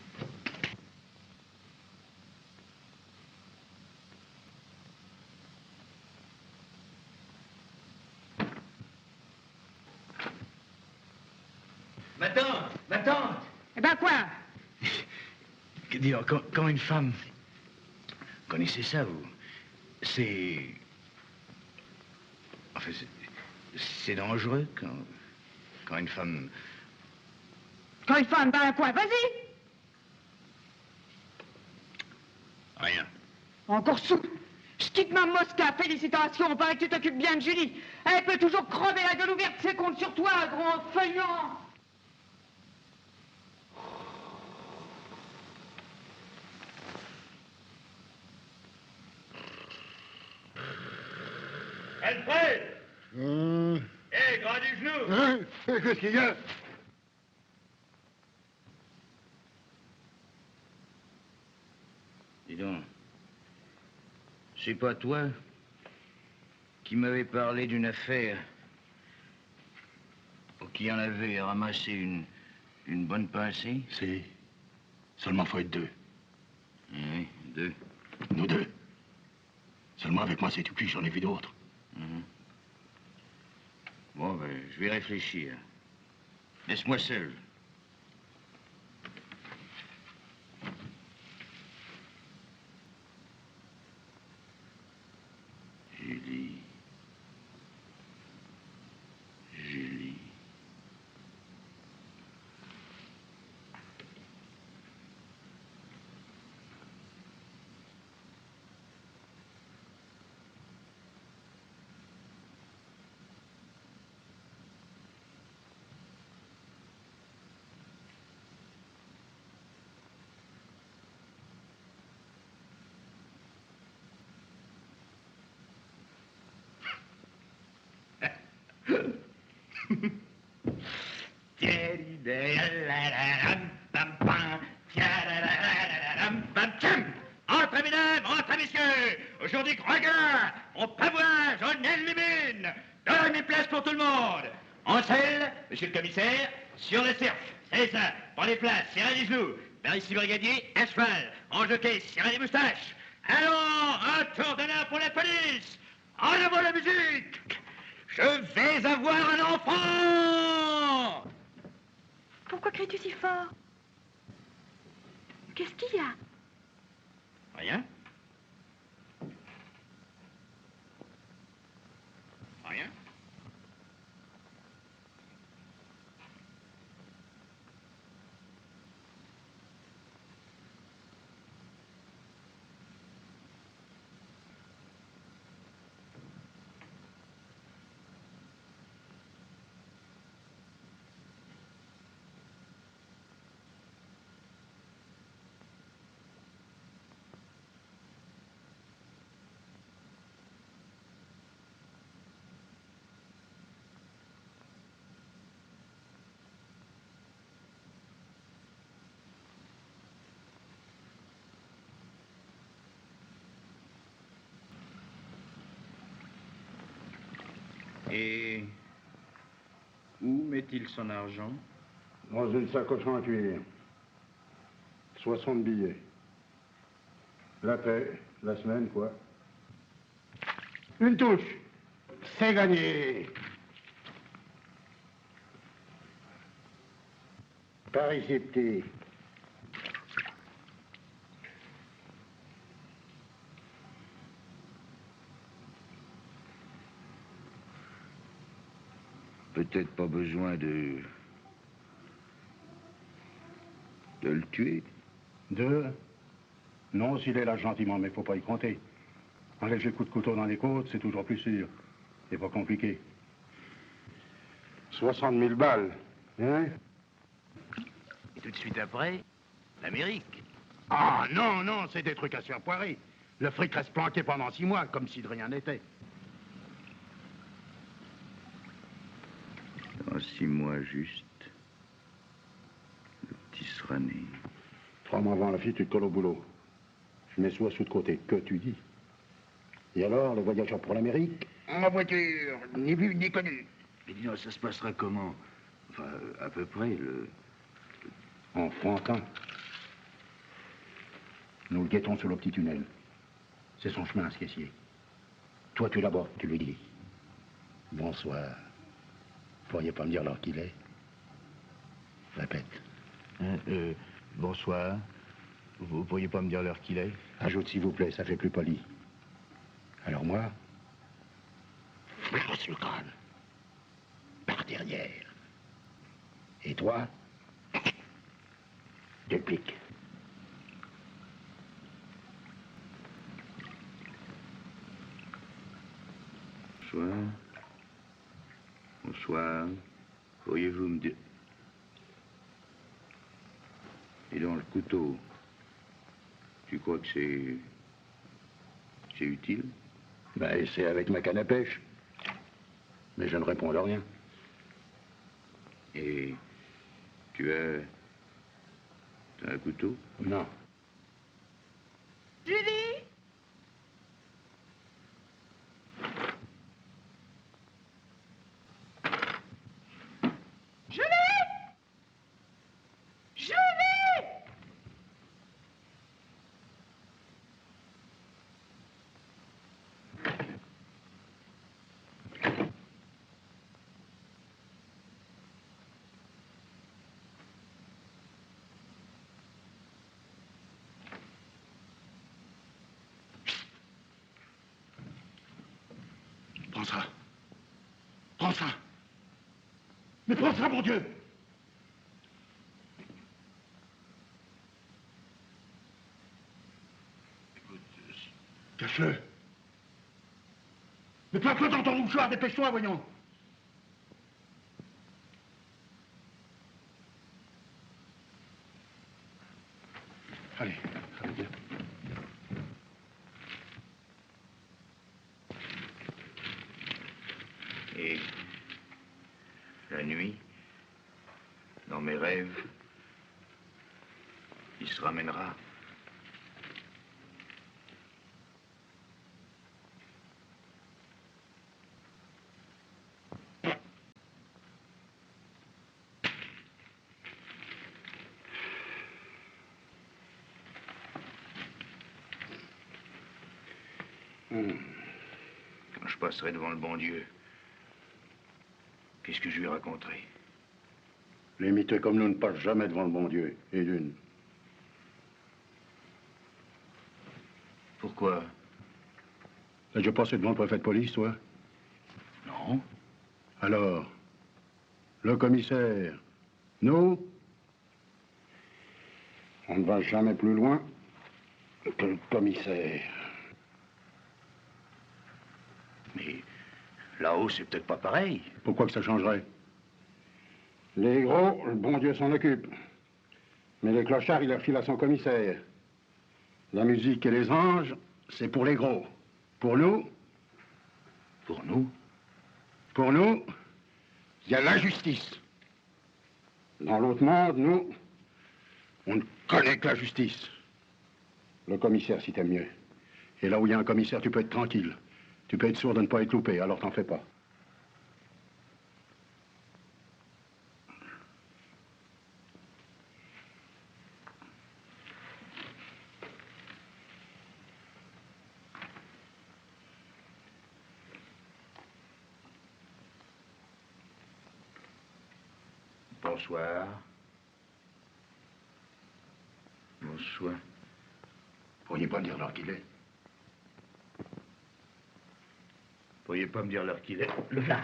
Ma tante. Eh ben quoi? Que dire, quand une femme... Connaissez ça, vous? C'est... Enfin, c'est dangereux quand une femme... Quand une femme, ben quoi? Vas-y. Rien. Encore sous. Je quitte ma Mosca. Félicitations. Paraît que tu t'occupes bien de Julie. Elle peut toujours crever la gueule ouverte. C'est compte sur toi, grand feignant. Alfred! Hé, grand du genou! Hein? Qu'est-ce qu'il y a? Dis donc, c'est pas toi qui m'avais parlé d'une affaire ou qui en avait ramassé une bonne pincée? Si. Seulement faut être deux. Oui, deux. Nous deux. Seulement avec moi, c'est tout cuit, j'en ai vu d'autres. Bon, ben, je vais réfléchir. Laisse-moi seul. Julie. Julie. Tiens, Entrez, mesdames, entrez, messieurs. Aujourd'hui, grand gala, on pavoise, on élimine. Donnez place pour tout le monde. En selle, monsieur le commissaire, sur le cerf. C'est ça, prenez place, serrez les genoux. Par ici, brigadier, à cheval. En jockey, serrez les moustaches. Allons, un tour d'honneur pour la police. En avant la musique. Je vais avoir un enfant. Pourquoi cries-tu si fort? Qu'est-ce qu'il y a? Rien. Rien. Et où met-il son argent? Dans une sacoche en cuir. 60 billets. La paix, la semaine, quoi. Une touche. C'est gagné. Par ici, petit. Peut-être pas besoin de le tuer. Non, s'il est là gentiment, mais faut pas y compter. Un léger coup de couteau dans les côtes, c'est toujours plus sûr. C'est pas compliqué. 60 000 balles, hein? Et tout de suite après, l'Amérique. Ah, non, non, c'est des trucs à se faire poirer. Le fric reste planqué pendant 6 mois, comme si de rien n'était. Dans 6 mois juste, le petit sera né. 3 mois avant la fille, tu te colles au boulot. Je mets sous de côté. Que tu dis? Et alors, le voyageur pour l'Amérique? En voiture, ni vu ni connu. Mais dis donc, ça se passera comment? Enfin, à peu près, En Fantin. Nous le guettons sous le petit tunnel. C'est son chemin, ce caissier. Toi, tu l'abordes, tu lui dis. Bonsoir. Pourriez pas me dire l'heure qu'il est? Répète. Bonsoir. Vous pourriez pas me dire l'heure qu'il est? Ajoute, s'il vous plaît, ça fait plus poli. Alors moi, flasse le crâne. Par derrière. Et toi, tu piques. Bonsoir. Bonsoir. Pourriez-vous me dire... Et dans le couteau, tu crois que c'est utile? Ben, c'est avec ma canne à pêche. Mais je ne réponds de rien. Et tu as un couteau? Non. Julie? Julie? Julie? Prends ça. Prends ça. Mais prends ça, mon Dieu! Cache-le. Mais plaque-le dans ton mouchoir, dépêche-toi, voyons. Allez, allez, viens. Et la nuit, dans mes rêves, Il se ramènera. Quand je passerai devant le bon Dieu, qu'est-ce que je lui raconterai? Les miteux comme nous ne passent jamais devant le bon Dieu, et d'une. Pourquoi? T'as déjà passé devant le préfet de police, toi? Non. Alors, le commissaire, nous, on ne va jamais plus loin que le commissaire. Mais là-haut, c'est peut-être pas pareil. Pourquoi que ça changerait? Les gros, le bon Dieu s'en occupe. Mais les clochards, il les refile à son commissaire. La musique et les anges, c'est pour les gros. Pour nous? Pour nous? Pour nous, il y a la justice. Dans l'autre monde, nous, on ne connaît que la justice. Le commissaire, si t'aimes mieux. Et là où il y a un commissaire, tu peux être tranquille. Tu peux être sûr de ne pas être loupé, alors t'en fais pas. Bonsoir. Bonsoir. Pourriez pas me dire l'heure qu'il est? Pourriez pas me dire l'heure qu'il est? Le là.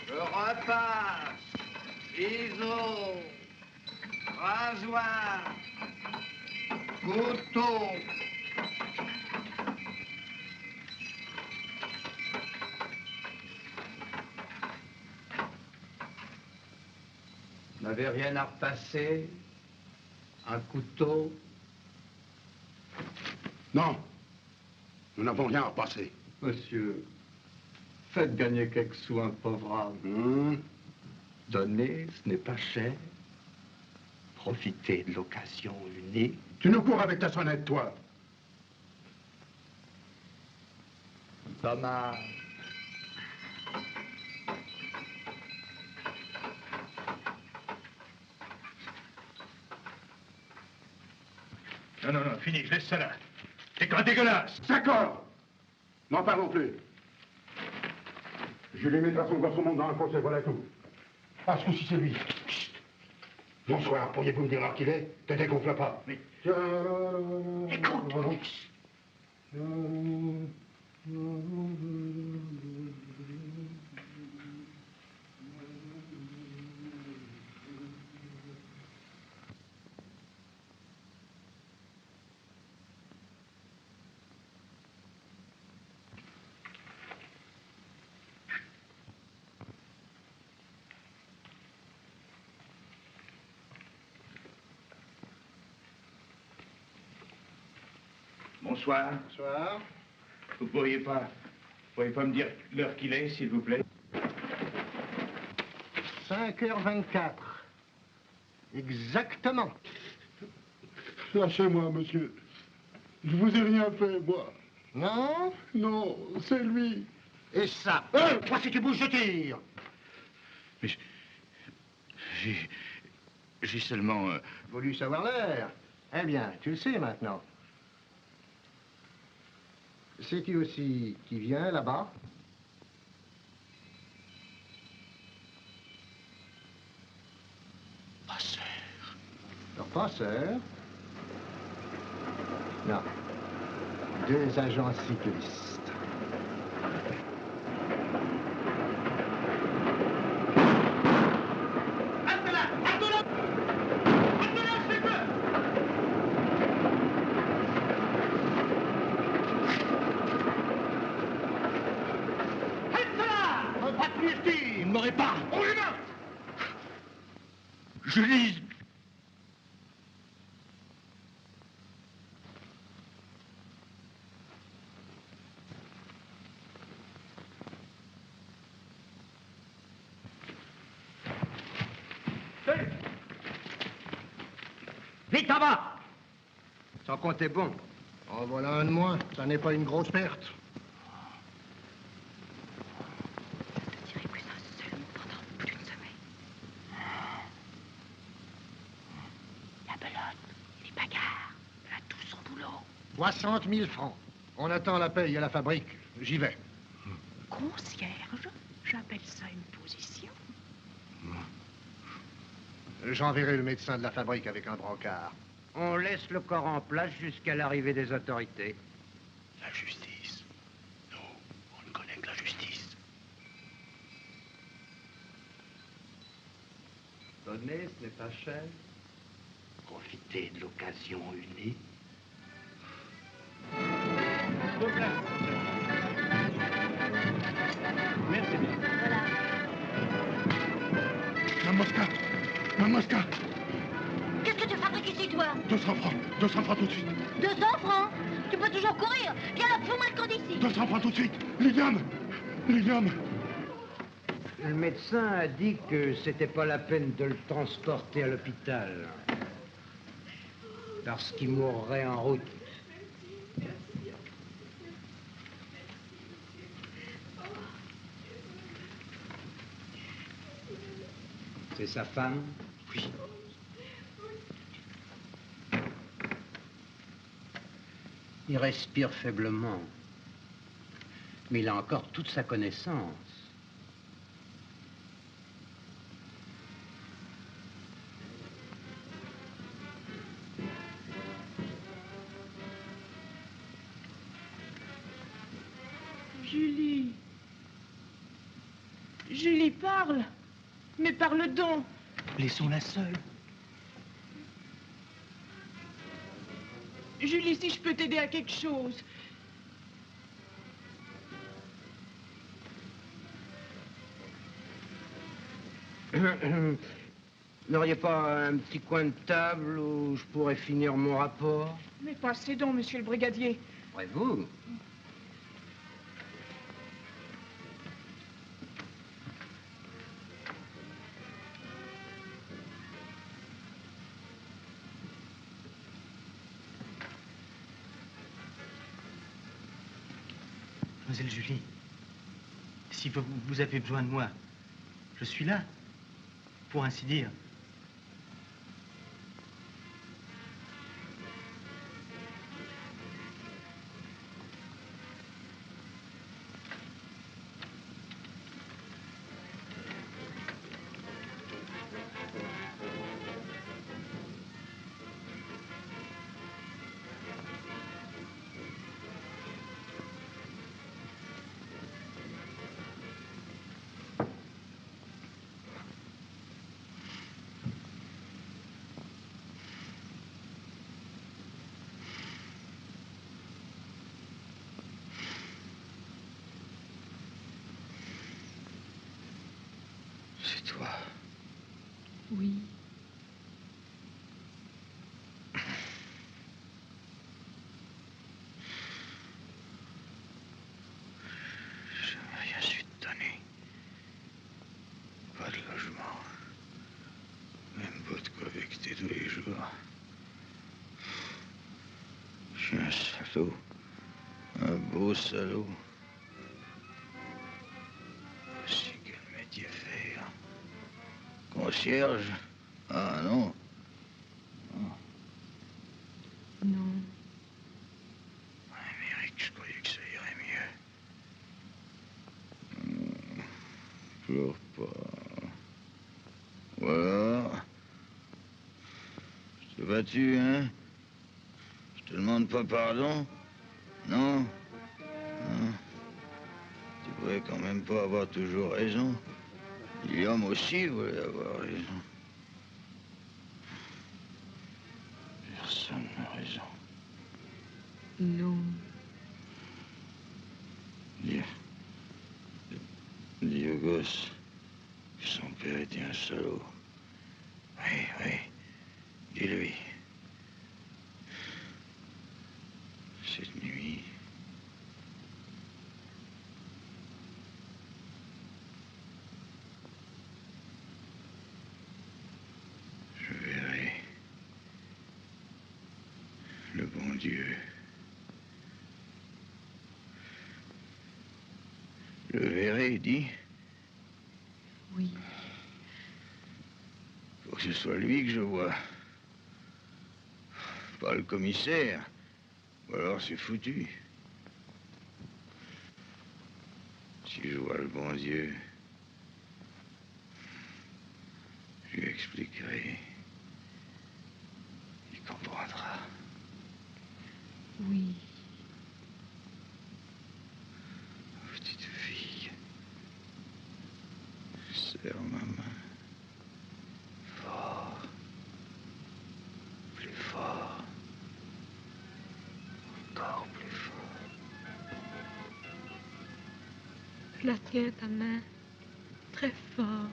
Je repasse. Ciseaux. Rasoir. Couteau. Vous n'avez rien à repasser? Un couteau? Non. Nous n'avons rien à repasser. Monsieur, faites gagner quelques sous un pauvre âme. Donner, ce n'est pas cher. Profitez de l'occasion unique. Tu nous cours avec ta sonnette, toi. Dommage. Non, non, non, fini, je laisse ça là. C'est quand dégueulasse. D'accord. N'en parlons plus. Je lui mettra son garçon monde dans un procès, voilà tout. Ah, ce coup-ci, c'est lui. Chut. Bonsoir, pourriez-vous me dire l'heure qu'il est? Te dégonfle pas. Mais... Écoute. Bonsoir. Bonsoir. Vous pourriez pas me dire l'heure qu'il est, s'il vous plaît? 5h24. Exactement. Lâchez-moi, monsieur. Je vous ai rien fait, moi. Non? Non, c'est lui. Et ça? Moi, si tu bouges, je tire. Mais j'ai seulement... Voulu savoir l'heure. Eh bien, tu le sais maintenant. Sais-tu aussi qui vient là-bas? Passeur. Leur passeur? Non. 2 agents cyclistes. Il ne m'aurait pas. Oh, les mains! Julie! Vite en bas! Son compte est bon. En voilà un de moins. Ça n'est pas une grosse perte. Je ne dirai plus un seul mot pendant plus d'une semaine. La belote, les bagarres, là, tout son boulot. 60 000 francs. On attend la paye à la fabrique. J'y vais. Concierge, j'appelle ça une position. J'enverrai le médecin de la fabrique avec un brancard. On laisse le corps en place jusqu'à l'arrivée des autorités. La justice. Nous, on ne connaît que la justice. Donner, ce n'est pas cher. Profiter de l'occasion unie. Merci bien. Ma Mosca, Qu'est-ce que tu fabriques ici, toi? 200 francs. 200 francs tout de suite. 200 francs? Tu peux toujours courir. Viens là, fous-moi le camp d'ici. 200 francs tout de suite. Lilium. Le médecin a dit que c'était pas la peine de le transporter à l'hôpital. Parce qu'il mourrait en route. C'est sa femme? Oui. Il respire faiblement. Mais il a encore toute sa connaissance. Julie. Julie, parle. Mais parle donc. Laissons-la seule. Julie, si je peux t'aider à quelque chose. N'auriez pas un petit coin de table où je pourrais finir mon rapport? Mais passez donc, monsieur le brigadier. Ouais, vous? Mademoiselle Julie, si vous avez besoin de moi, je suis là, pour ainsi dire. C'est toi. Oui. Jamais rien su te donner. Pas de logement. Même pas de quoi vexer tous les jours. Je suis un salaud. Un beau salaud. C'est quel métier faire? Concierge? Ah non. Non. Amérique, je croyais que ça irait mieux. Pleure pas. Voilà. Je t'ai battu, hein? Je te demande pas pardon? Non? Non. Tu pourrais quand même pas avoir toujours raison. Guillaume aussi voulait avoir raison. Personne n'a raison. Non. Dis au gosse que son père était un salaud. Oui, oui. Dis-lui. Cette nuit, je verrai Le bon Dieu. Le verrai, dit. Oui. Faut que ce soit lui que je vois. Pas le commissaire. Ou alors c'est foutu. Si je vois le bon Dieu, je lui expliquerai. Il comprendra. Oui. Petite fille, serre ma main. Fort. Plus fort. Encore plus fort. Je la tiens, ta main, très fort.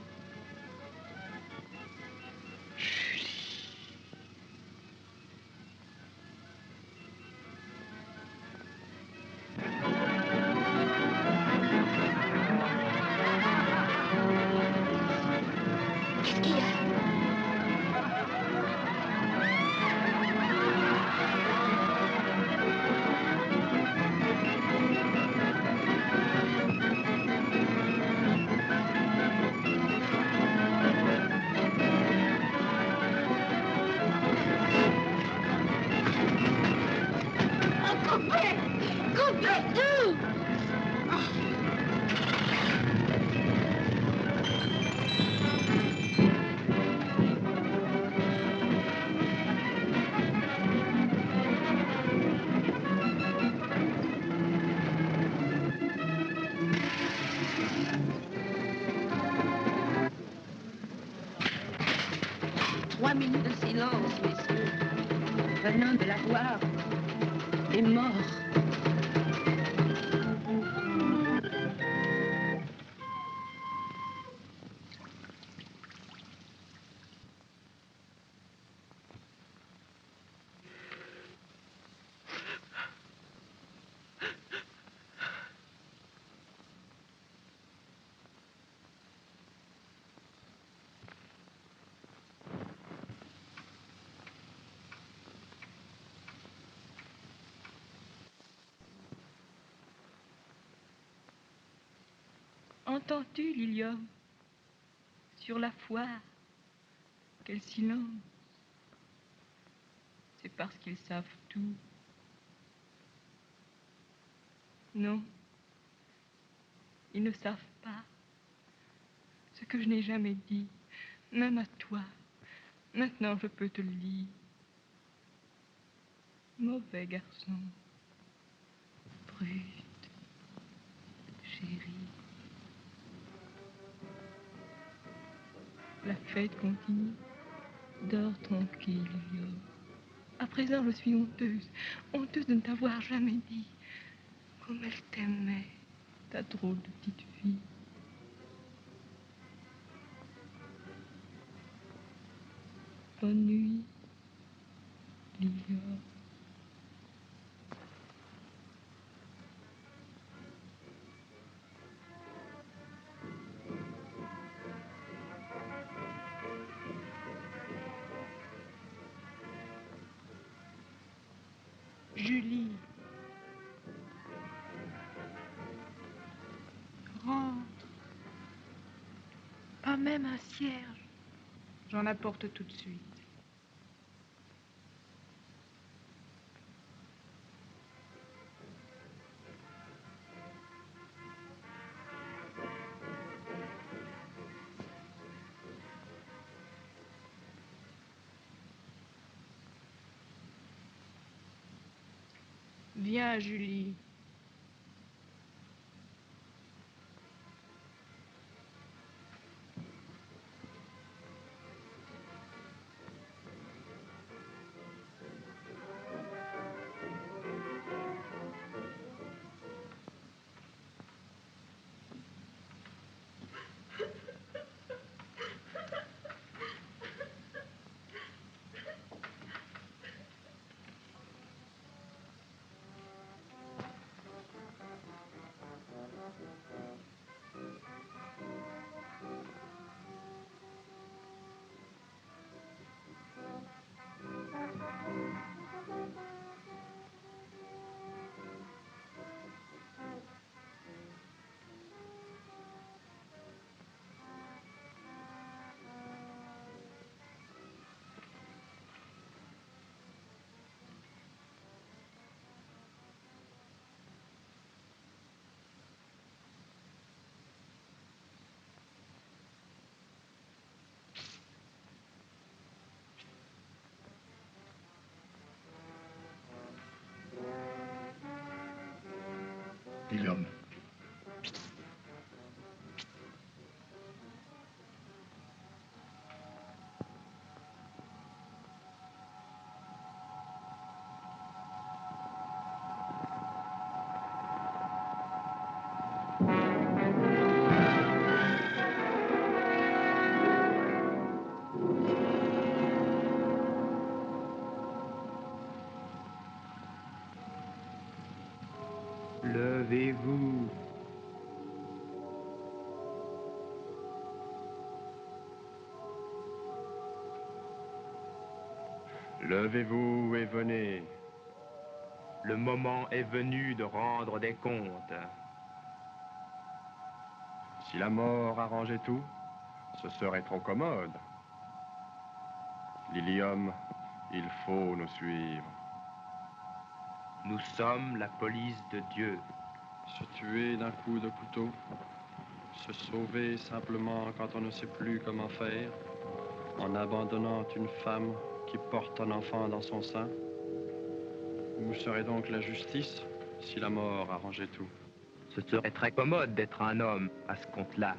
Qu'est-ce qu'il y a? Coupez! Coupez tout! Trois minutes de silence, messieurs. Venant de la voir est mort. Entends-tu, Lilium, sur la foire, quel silence. C'est parce qu'ils savent tout. Non, ils ne savent pas ce que je n'ai jamais dit, même à toi. Maintenant, je peux te le dire. Mauvais garçon, brute, chérie. La fête continue. Dors tranquille, Lilium. À présent, je suis honteuse. Honteuse de ne t'avoir jamais dit. Comme elle t'aimait, ta drôle de petite fille. Bonne nuit, Lilium. Julie. Rentre. Pas même un cierge. J'en apporte tout de suite. Viens, Julie. Levez-vous. Levez-vous et venez. Le moment est venu de rendre des comptes. Si la mort arrangeait tout, ce serait trop commode. Lilium, il faut nous suivre. Nous sommes la police de Dieu. Se tuer d'un coup de couteau, se sauver simplement quand on ne sait plus comment faire, en abandonnant une femme qui porte un enfant dans son sein. Où serait donc la justice si la mort arrangeait tout? Ce serait très commode d'être un homme à ce compte-là.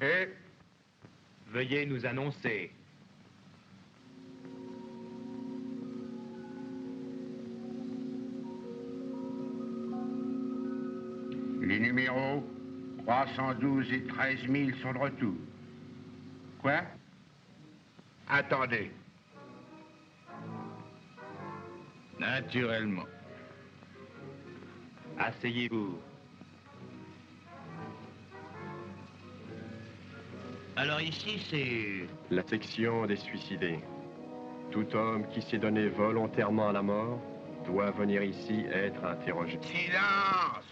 Et veuillez nous annoncer. Les numéros 312 et 13 000 sont de retour. Quoi? Attendez. Naturellement. Asseyez-vous. Alors ici, c'est... La section des suicidés. Tout homme qui s'est donné volontairement à la mort doit venir ici être interrogé. Silence!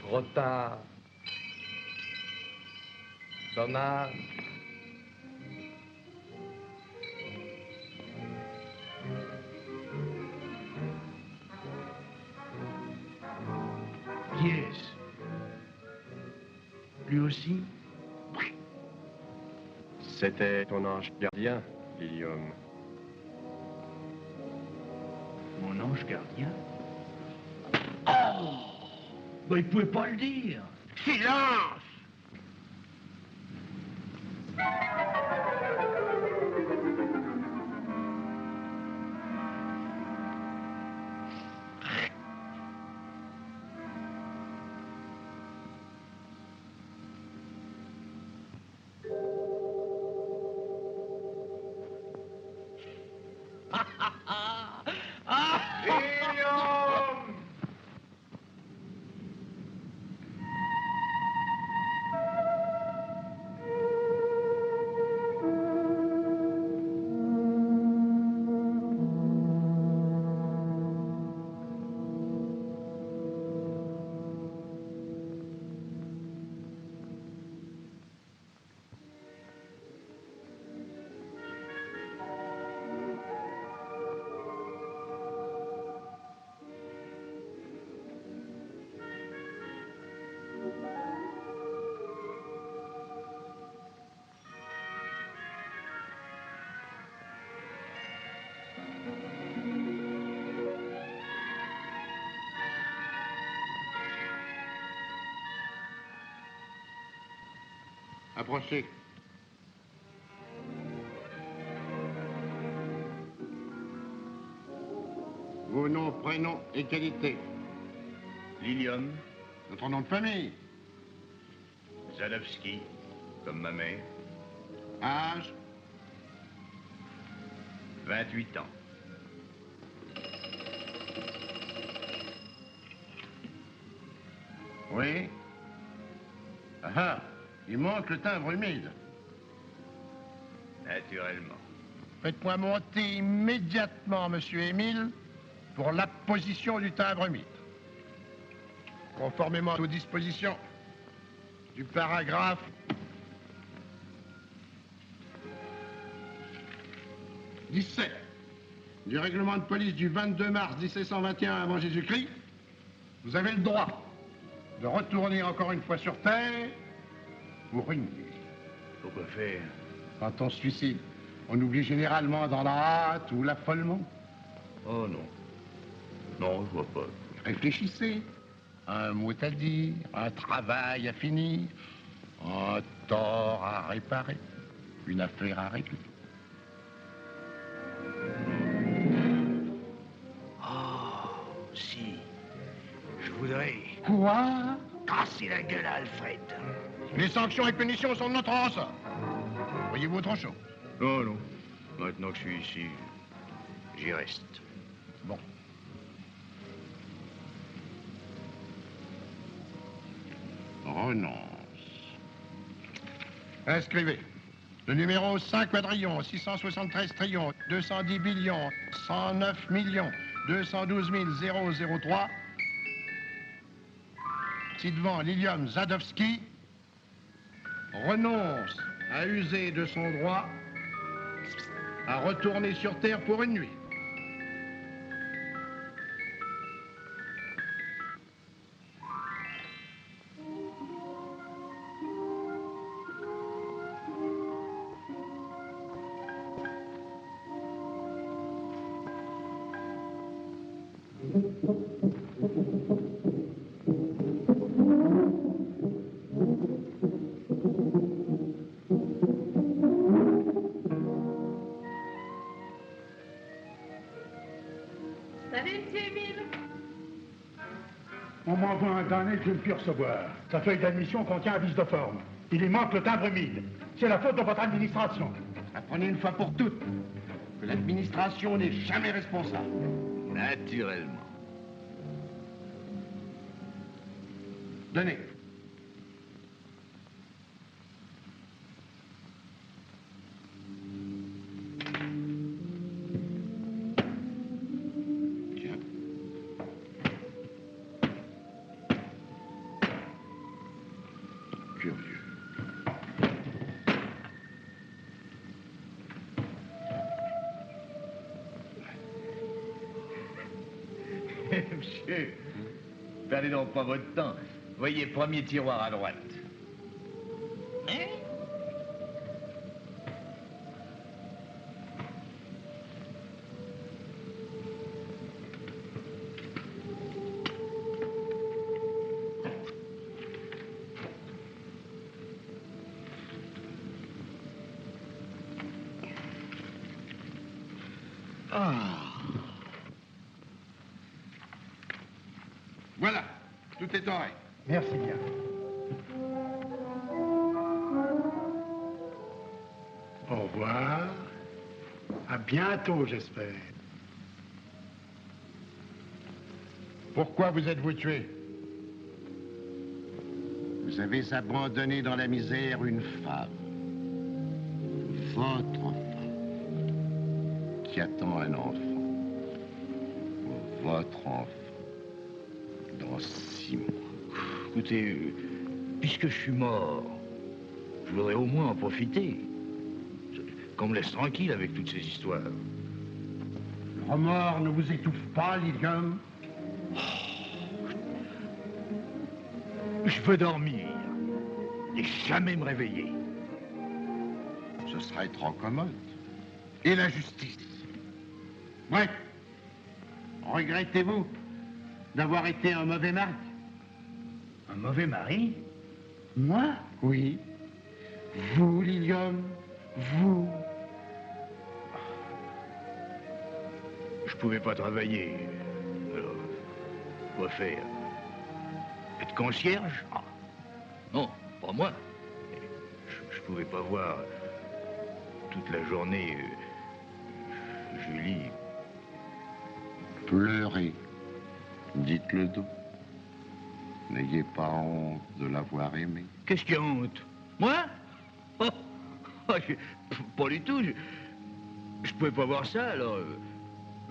Trop tard. Dommage. Qui est-ce? Lui aussi? C'était ton ange gardien, Lilium. Mon ange gardien? Oh! Ben, il pouvait pas le dire. Silence! Approchez. Vos noms, prénoms et qualités. Lilium, Notre nom de famille. Zadowski, comme ma mère, Âge. 28 ans. Oui. Ah, il manque le timbre humide. Naturellement. Faites-moi monter immédiatement, monsieur Émile, pour l'apposition du timbre humide. Conformément aux dispositions du paragraphe 17 du règlement de police du 22 mars 1721 avant Jésus-Christ, vous avez le droit de retourner encore une fois sur Terre pour une nuit. Pourquoi faire? Quand on se suicide, on oublie généralement dans la hâte ou l'affolement. Oh non. Non, je vois pas. Réfléchissez. Un mot à dire, un travail à finir, un tort à réparer, une affaire à régler. Oh, si. Je voudrais Quoi? casser la gueule à Alfred. Les sanctions et punitions sont de notre ressort. Voyez-vous autre chose? Non, non. Maintenant que je suis ici, j'y reste. Bon. Renonce. Inscrivez. Le numéro 5 quadrillon, 673 trillions, 210 billions, 109 millions, 212 003. Ci-devant Lilium Zadowski renonce à user de son droit à retourner sur Terre pour une nuit. Salut, monsieur Émile. On m'envoie un damné que je ne puis recevoir. Sa feuille d'admission contient un vice de forme. Il y manque le timbre humide. C'est la faute de votre administration. Apprenez une fois pour toutes que l'administration n'est jamais responsable. Naturellement. Donnez. Monsieur, perdez donc pas votre temps. Voyez, premier tiroir à droite. Hein? Voilà, tout est en règle. Merci bien. Au revoir. À bientôt, j'espère. Pourquoi vous êtes-vous tué? Vous avez abandonné dans la misère une femme. Votre enfant. Qui attend un enfant. Votre enfant. Dans 6 mois. Écoutez, puisque je suis mort, je voudrais au moins en profiter. Qu'on me laisse tranquille avec toutes ces histoires. Le remords ne vous étouffe pas, Lilium? Je veux dormir et jamais me réveiller. Ce serait trop commode. Et la justice? Bref, regrettez-vous d'avoir été un mauvais mari? Un mauvais mari? Moi? Oui. Vous, Lilium, vous. Je pouvais pas travailler. Alors, quoi faire? Être concierge? Ah, non, pas moi. Je pouvais pas voir toute la journée Julie. Pleurez. Dites-le donc. N'ayez pas honte de l'avoir aimé. Qu'est-ce qui a honte? Moi? Oh, pas du tout. Je pouvais pas voir ça, alors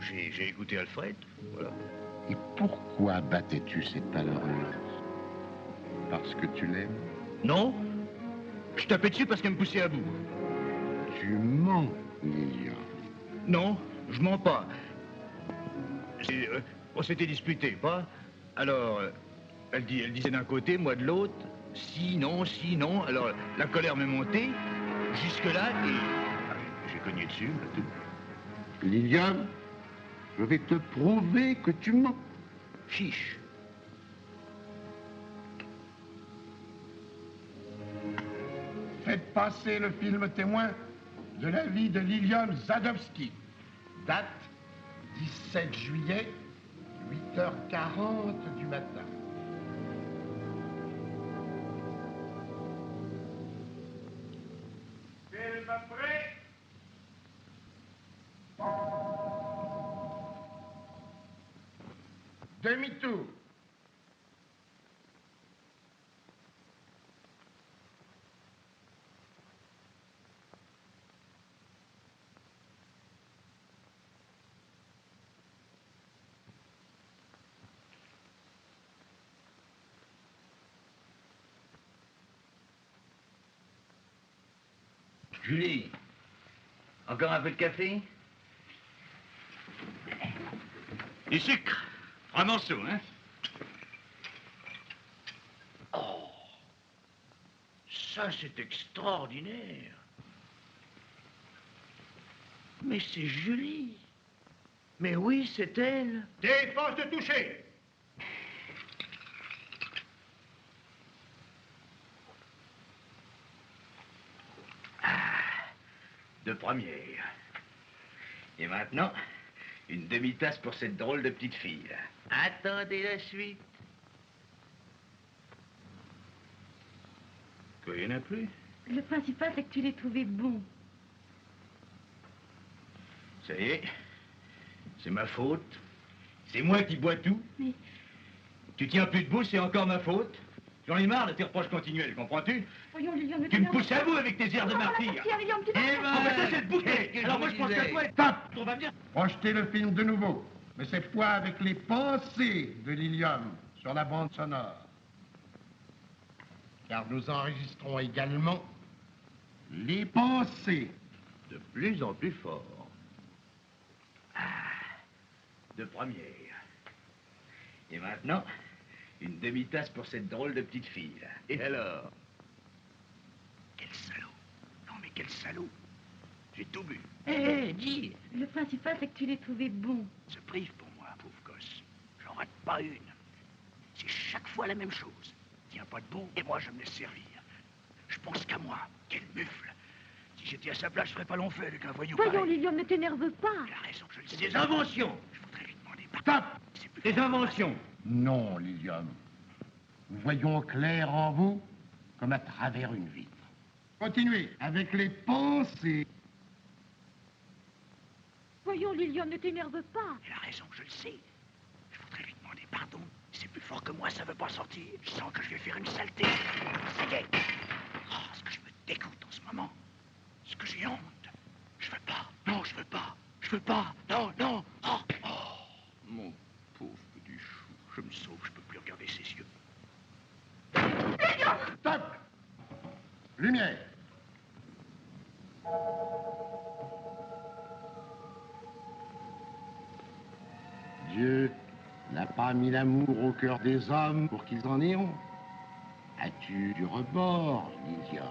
j'ai écouté Alfred, voilà. Et pourquoi battais-tu cette malheureuse? Parce que tu l'aimes? Non, je tapais dessus parce qu'elle me poussait à bout. Tu mens, Lilian. Non, je mens pas. On s'était disputé, pas? Alors, elle disait d'un côté, moi de l'autre. Si, non, alors la colère m'est montée, jusque-là, et j'ai cogné dessus, là, tout. Lilian, je vais te prouver que tu mens. Chiche. Faites passer le film témoin de la vie de Lilium Zadowski. Date 17 juillet, 8h40 du matin. Film prêt. Demi-tour. Julie. Encore un peu de café? Du sucre. 3 morceaux, hein? Oh! Ça, c'est extraordinaire. Mais c'est Julie. Mais oui, c'est elle. Défense de toucher. De première. Et maintenant, une demi-tasse pour cette drôle de petite fille. Attendez la suite. Quoi, il n'y en a plus? Le principal, c'est que tu l'aies trouvé bon. Ça y est, c'est ma faute. C'est moi qui bois tout. Mais... Tu tiens plus debout, c'est encore ma faute. J'en ai marre de tes reproches continuels, comprends-tu? Voyons, Lilian, Tu me pousses à bout avec tes airs de martyr. Eh ben, ça, c'est le bouquet. Alors moi, je pense qu'à toi, Stop! on va bien. Projetez le film de nouveau, mais cette fois avec les pensées de Lilium sur la bande sonore. Car nous enregistrons également les pensées. De plus en plus fort. De première. Et maintenant, une demi-tasse pour cette drôle de petite fille, là. Et alors? Quel salaud. Non, mais quel salaud. J'ai tout bu. Hé, dis. Le principal, c'est que tu l'aies trouvé bon. Se prive pour moi, pauvre gosse. J'en rate pas une. C'est chaque fois la même chose. Tiens pas debout, et moi je me laisse servir. Je pense qu'à moi. Quel mufle. Si j'étais à sa place, je ferais pas long feu avec un voyou Voyons, pareil. Lilian, ne t'énerve pas. Il a raison, je le sais. Des inventions. Je voudrais lui demander Stop! des inventions. Non, Lilium. Nous voyons clair en vous comme à travers une vitre. Continuez avec les pensées. Voyons, Lilian, ne t'énerve pas. Il a raison, je le sais. Je voudrais lui demander pardon. C'est plus fort que moi, ça veut pas sortir. Je sens que je vais faire une saleté. Ça y est. Oh, ce que je me dégoûte en ce moment. Ce que j'ai honte. Je veux pas. Non, je veux pas. Je veux pas. Non, non. Oh, oh. Mon pauvre petit chou. Je me sauve, je peux plus regarder ses yeux. Stop! Lumière. Dieu n'a pas mis l'amour au cœur des hommes pour qu'ils en aient honte. As-tu du rebord, Lilium?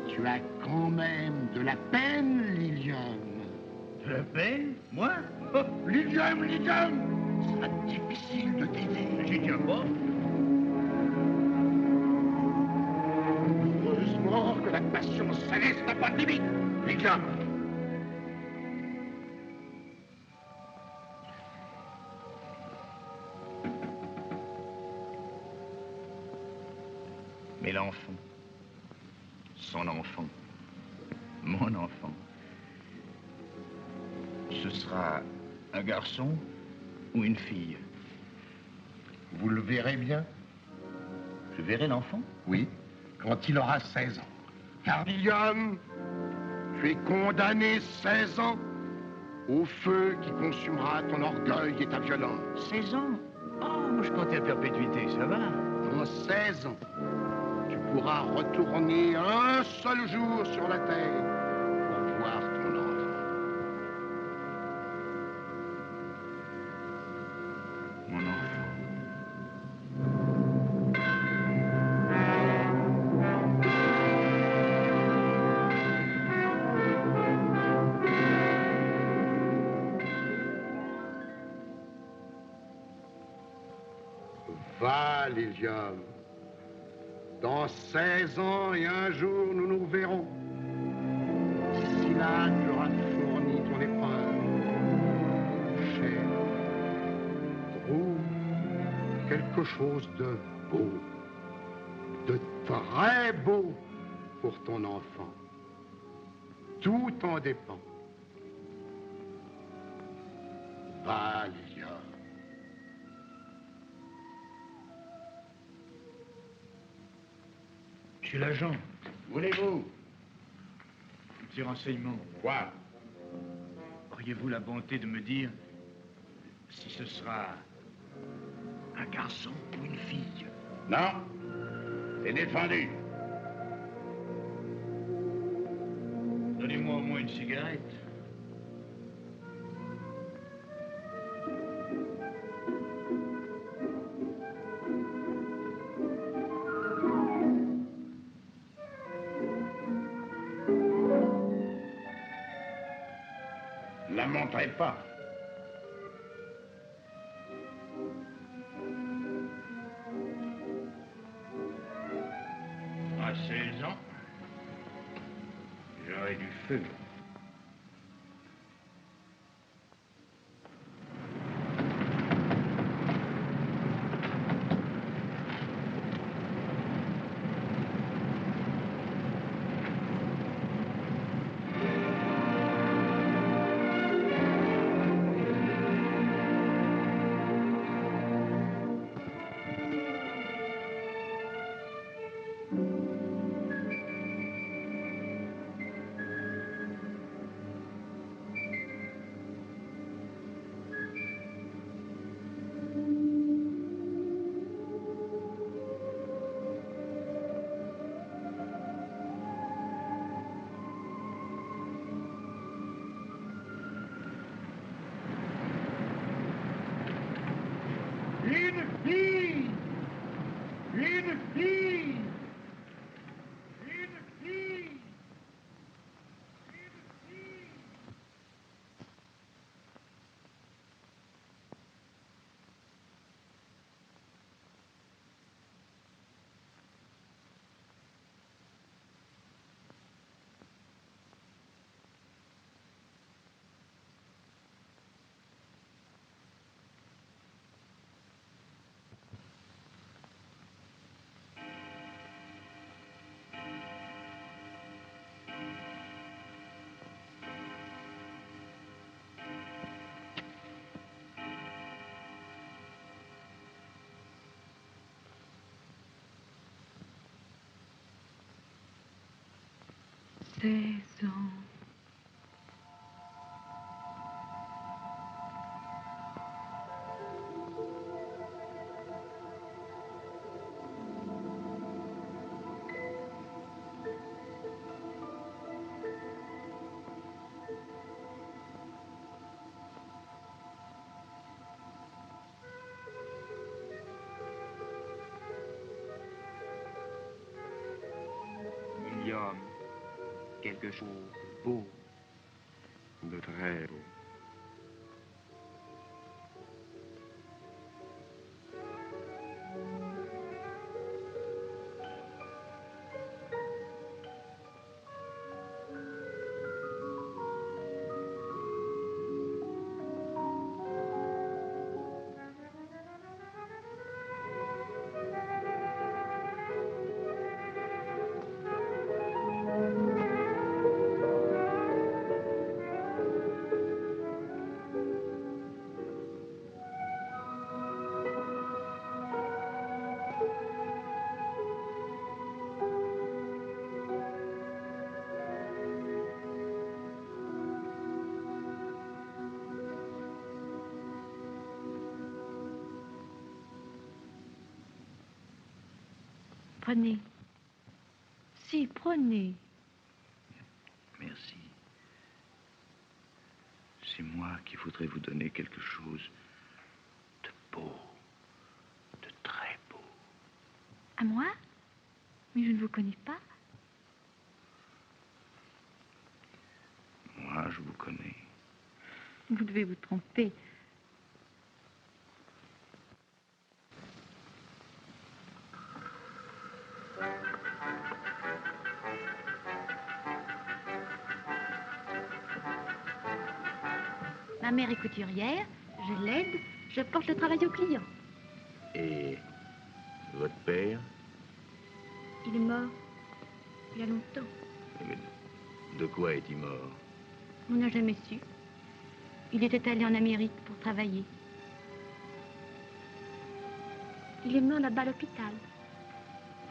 Tu as quand même de la peine, Lilium. De la peine? Moi? Oh, Lilium, Lilium! Ce sera difficile de t'aider. J'y tiens pas. Heureusement que la passion céleste n'a pas de limite. Lilium! Mais l'enfant, son enfant, mon enfant, ce sera un garçon ou une fille? Vous le verrez bien. Je verrai l'enfant? Oui, quand il aura 16 ans. Car, Lilium, tu es condamné 16 ans au feu qui consumera ton orgueil et ta violence. 16 ans? Oh, moi je comptais à perpétuité, ça va? En 16 ans, tu pourras retourner un seul jour sur la terre pour voir ton enfant. Mon enfant. Va, Lilium. Dans 16 ans et un jour, nous nous verrons. D'ici là, tu auras fourni ton épreuve. Cher, trouve quelque chose de beau, de très beau pour ton enfant. Tout en dépend. Va, Lilium. Monsieur l'agent, voulez-vous? Un petit renseignement. Quoi? Auriez-vous la bonté de me dire si ce sera un un garçon ou une fille? Non, c'est défendu. Donnez-moi au moins une cigarette. Ne la montrez pas. À 16 ans, j'aurais du feu. Une fille! Une fille! Une fille! Ans. William, quelque chose de beau, de très beau. Prenez. Si, prenez. Merci. C'est moi qui voudrais vous donner quelque chose de beau, de très beau. À moi? Mais je ne vous connais pas. Moi, je vous connais. Vous devez vous tromper. Ma mère est couturière, je l'aide, je porte le travail aux clients. Et votre père? Il est mort il y a longtemps. Mais de quoi est-il mort? On n'a jamais su. Il était allé en Amérique pour travailler. Il est mort là-bas à l'hôpital.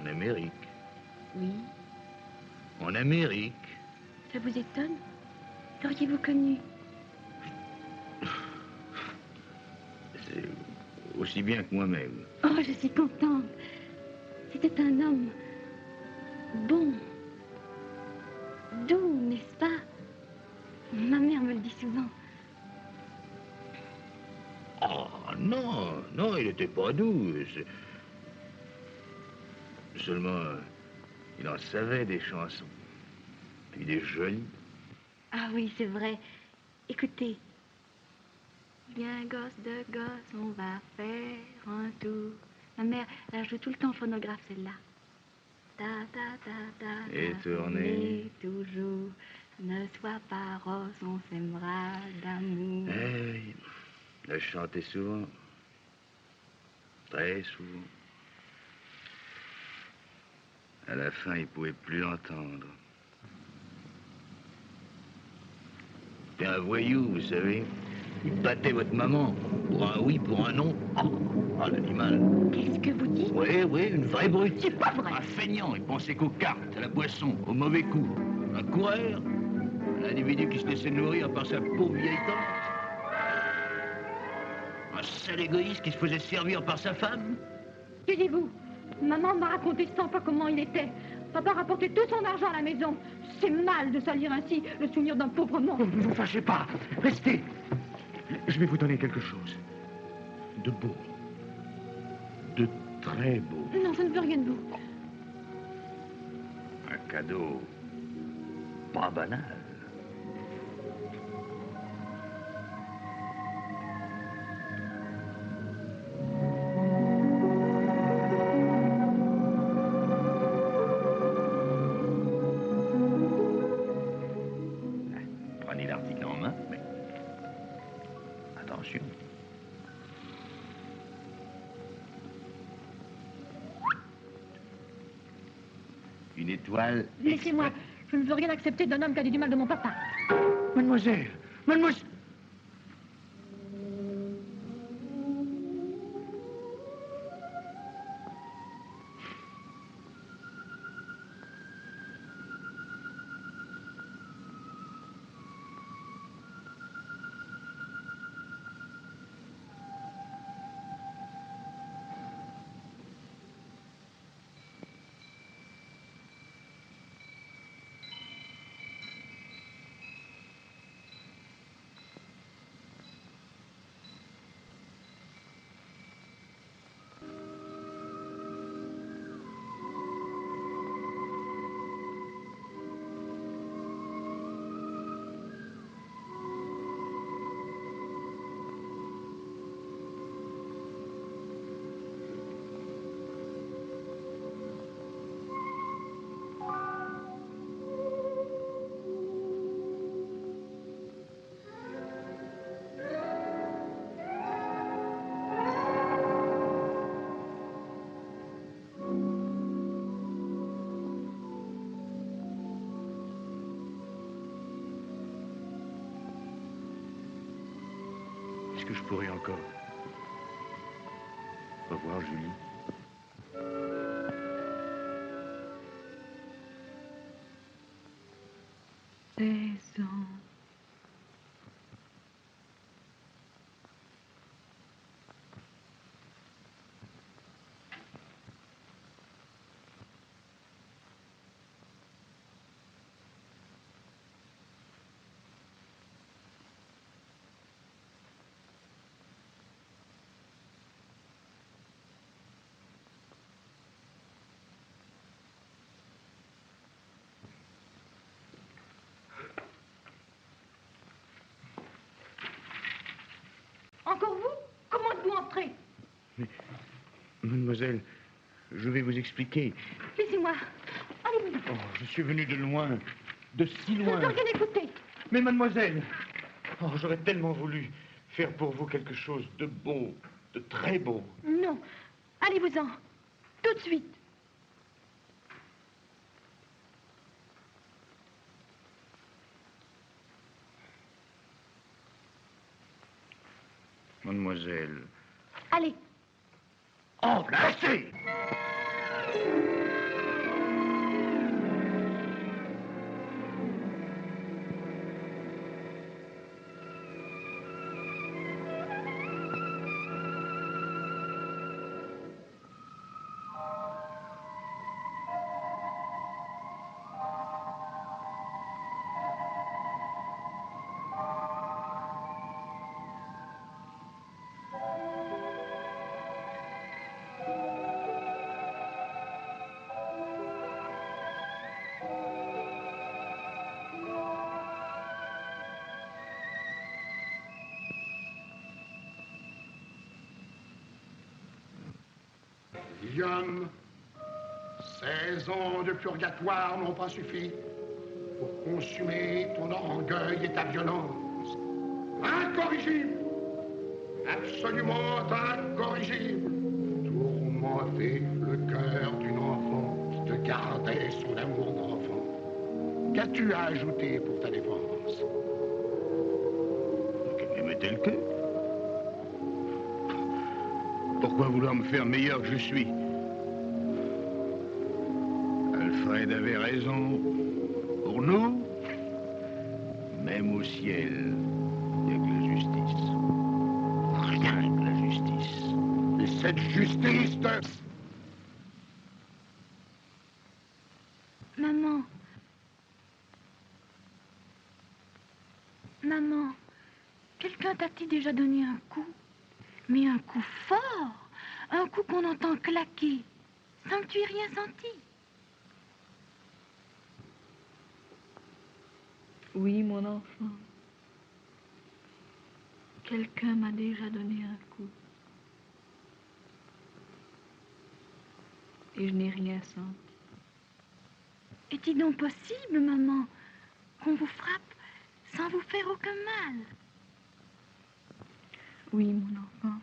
En Amérique? Oui. En Amérique? Ça vous étonne? L'auriez-vous connu? aussi bien que moi-même. Oh, je suis contente. C'était un homme bon, doux, n'est-ce pas? Ma mère me le dit souvent. Oh, non, non, il n'était pas doux. Seulement, il en savait des chansons. Puis des jolies. Ah oui, c'est vrai. Écoutez. Bien, gosse de gosse, on va faire un tour. Ma mère, elle joue tout le temps au phonographe, celle-là. Ta, ta, ta, ta. Et tourner. Toujours. Ne sois pas rose, on s'aimera d'amour. Eh, il a chanté souvent. Très souvent. À la fin, il ne pouvait plus l'entendre. C'était un voyou, vous savez. Il battait votre maman. Pour un oui, pour un non. Oh, l'animal. Qu'est-ce que vous dites? Oui, oui, une vraie brute. C'est pas vrai. Un feignant, il pensait qu'aux cartes, à la boisson, au mauvais coup. Un coureur, un individu qui se laissait nourrir par sa pauvre vieille tante. Un sale égoïste qui se faisait servir par sa femme. Que dites-vous? Maman m'a raconté 100 fois comment il était. Papa rapportait tout son argent à la maison. C'est mal de salir ainsi le souvenir d'un pauvre monstre. Ne vous fâchez pas. Restez. Je vais vous donner quelque chose. De beau. De très beau. Non, ça ne veut rien de vous. Un cadeau pas banal. Prenez l'article en main, mais attention. Une étoile. Laissez-moi. Je ne veux rien accepter d'un homme qui a dit du mal de mon papa. Mademoiselle, mademoiselle. Est-ce que je pourrais encore revoir Julie? 16 ans. Encore vous? Comment êtes-vous entré? Mais, mademoiselle, je vais vous expliquer. Laissez-moi. Allez-vous. Oh, je suis venu de loin, de si Je ne loin. veux rien écouter. Mais mademoiselle, oh, j'aurais tellement voulu faire pour vous quelque chose de beau, de très beau. Non. Allez-vous-en. Tout de suite. Mademoiselle. Allez. Oh, laissez! Guillaume, 16 ans de purgatoire n'ont pas suffi pour consumer ton orgueil et ta violence. Incorrigible, absolument incorrigible, tourmenter le cœur d'une enfant qui te gardait son amour d'enfant. Qu'as-tu à ajouter pour ta défense? Qu'elle m'était le cœur. Pourquoi vouloir me faire meilleur que je suis? Alfred avait raison. Pour nous, même au ciel, il n'y a que la justice. Rien que la justice. Et cette justice de... Maman. Maman, quelqu'un t'a-t-il déjà donné un coup? Mais un coup fort, un coup qu'on entend claquer, sans que tu aies rien senti. Oui, mon enfant. Quelqu'un m'a déjà donné un coup. Et je n'ai rien senti. Est-il donc possible, maman, qu'on vous frappe sans vous faire aucun mal? Oui, mon enfant.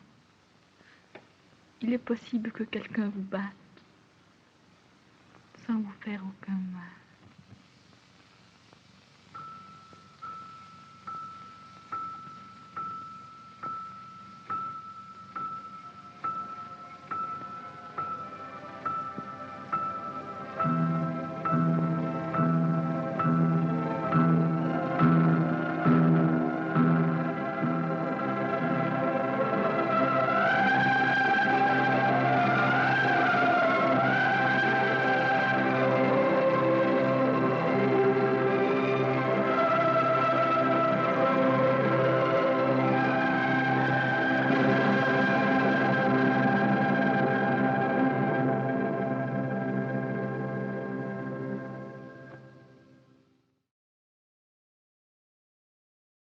Il est possible que quelqu'un vous batte sans vous faire aucun mal.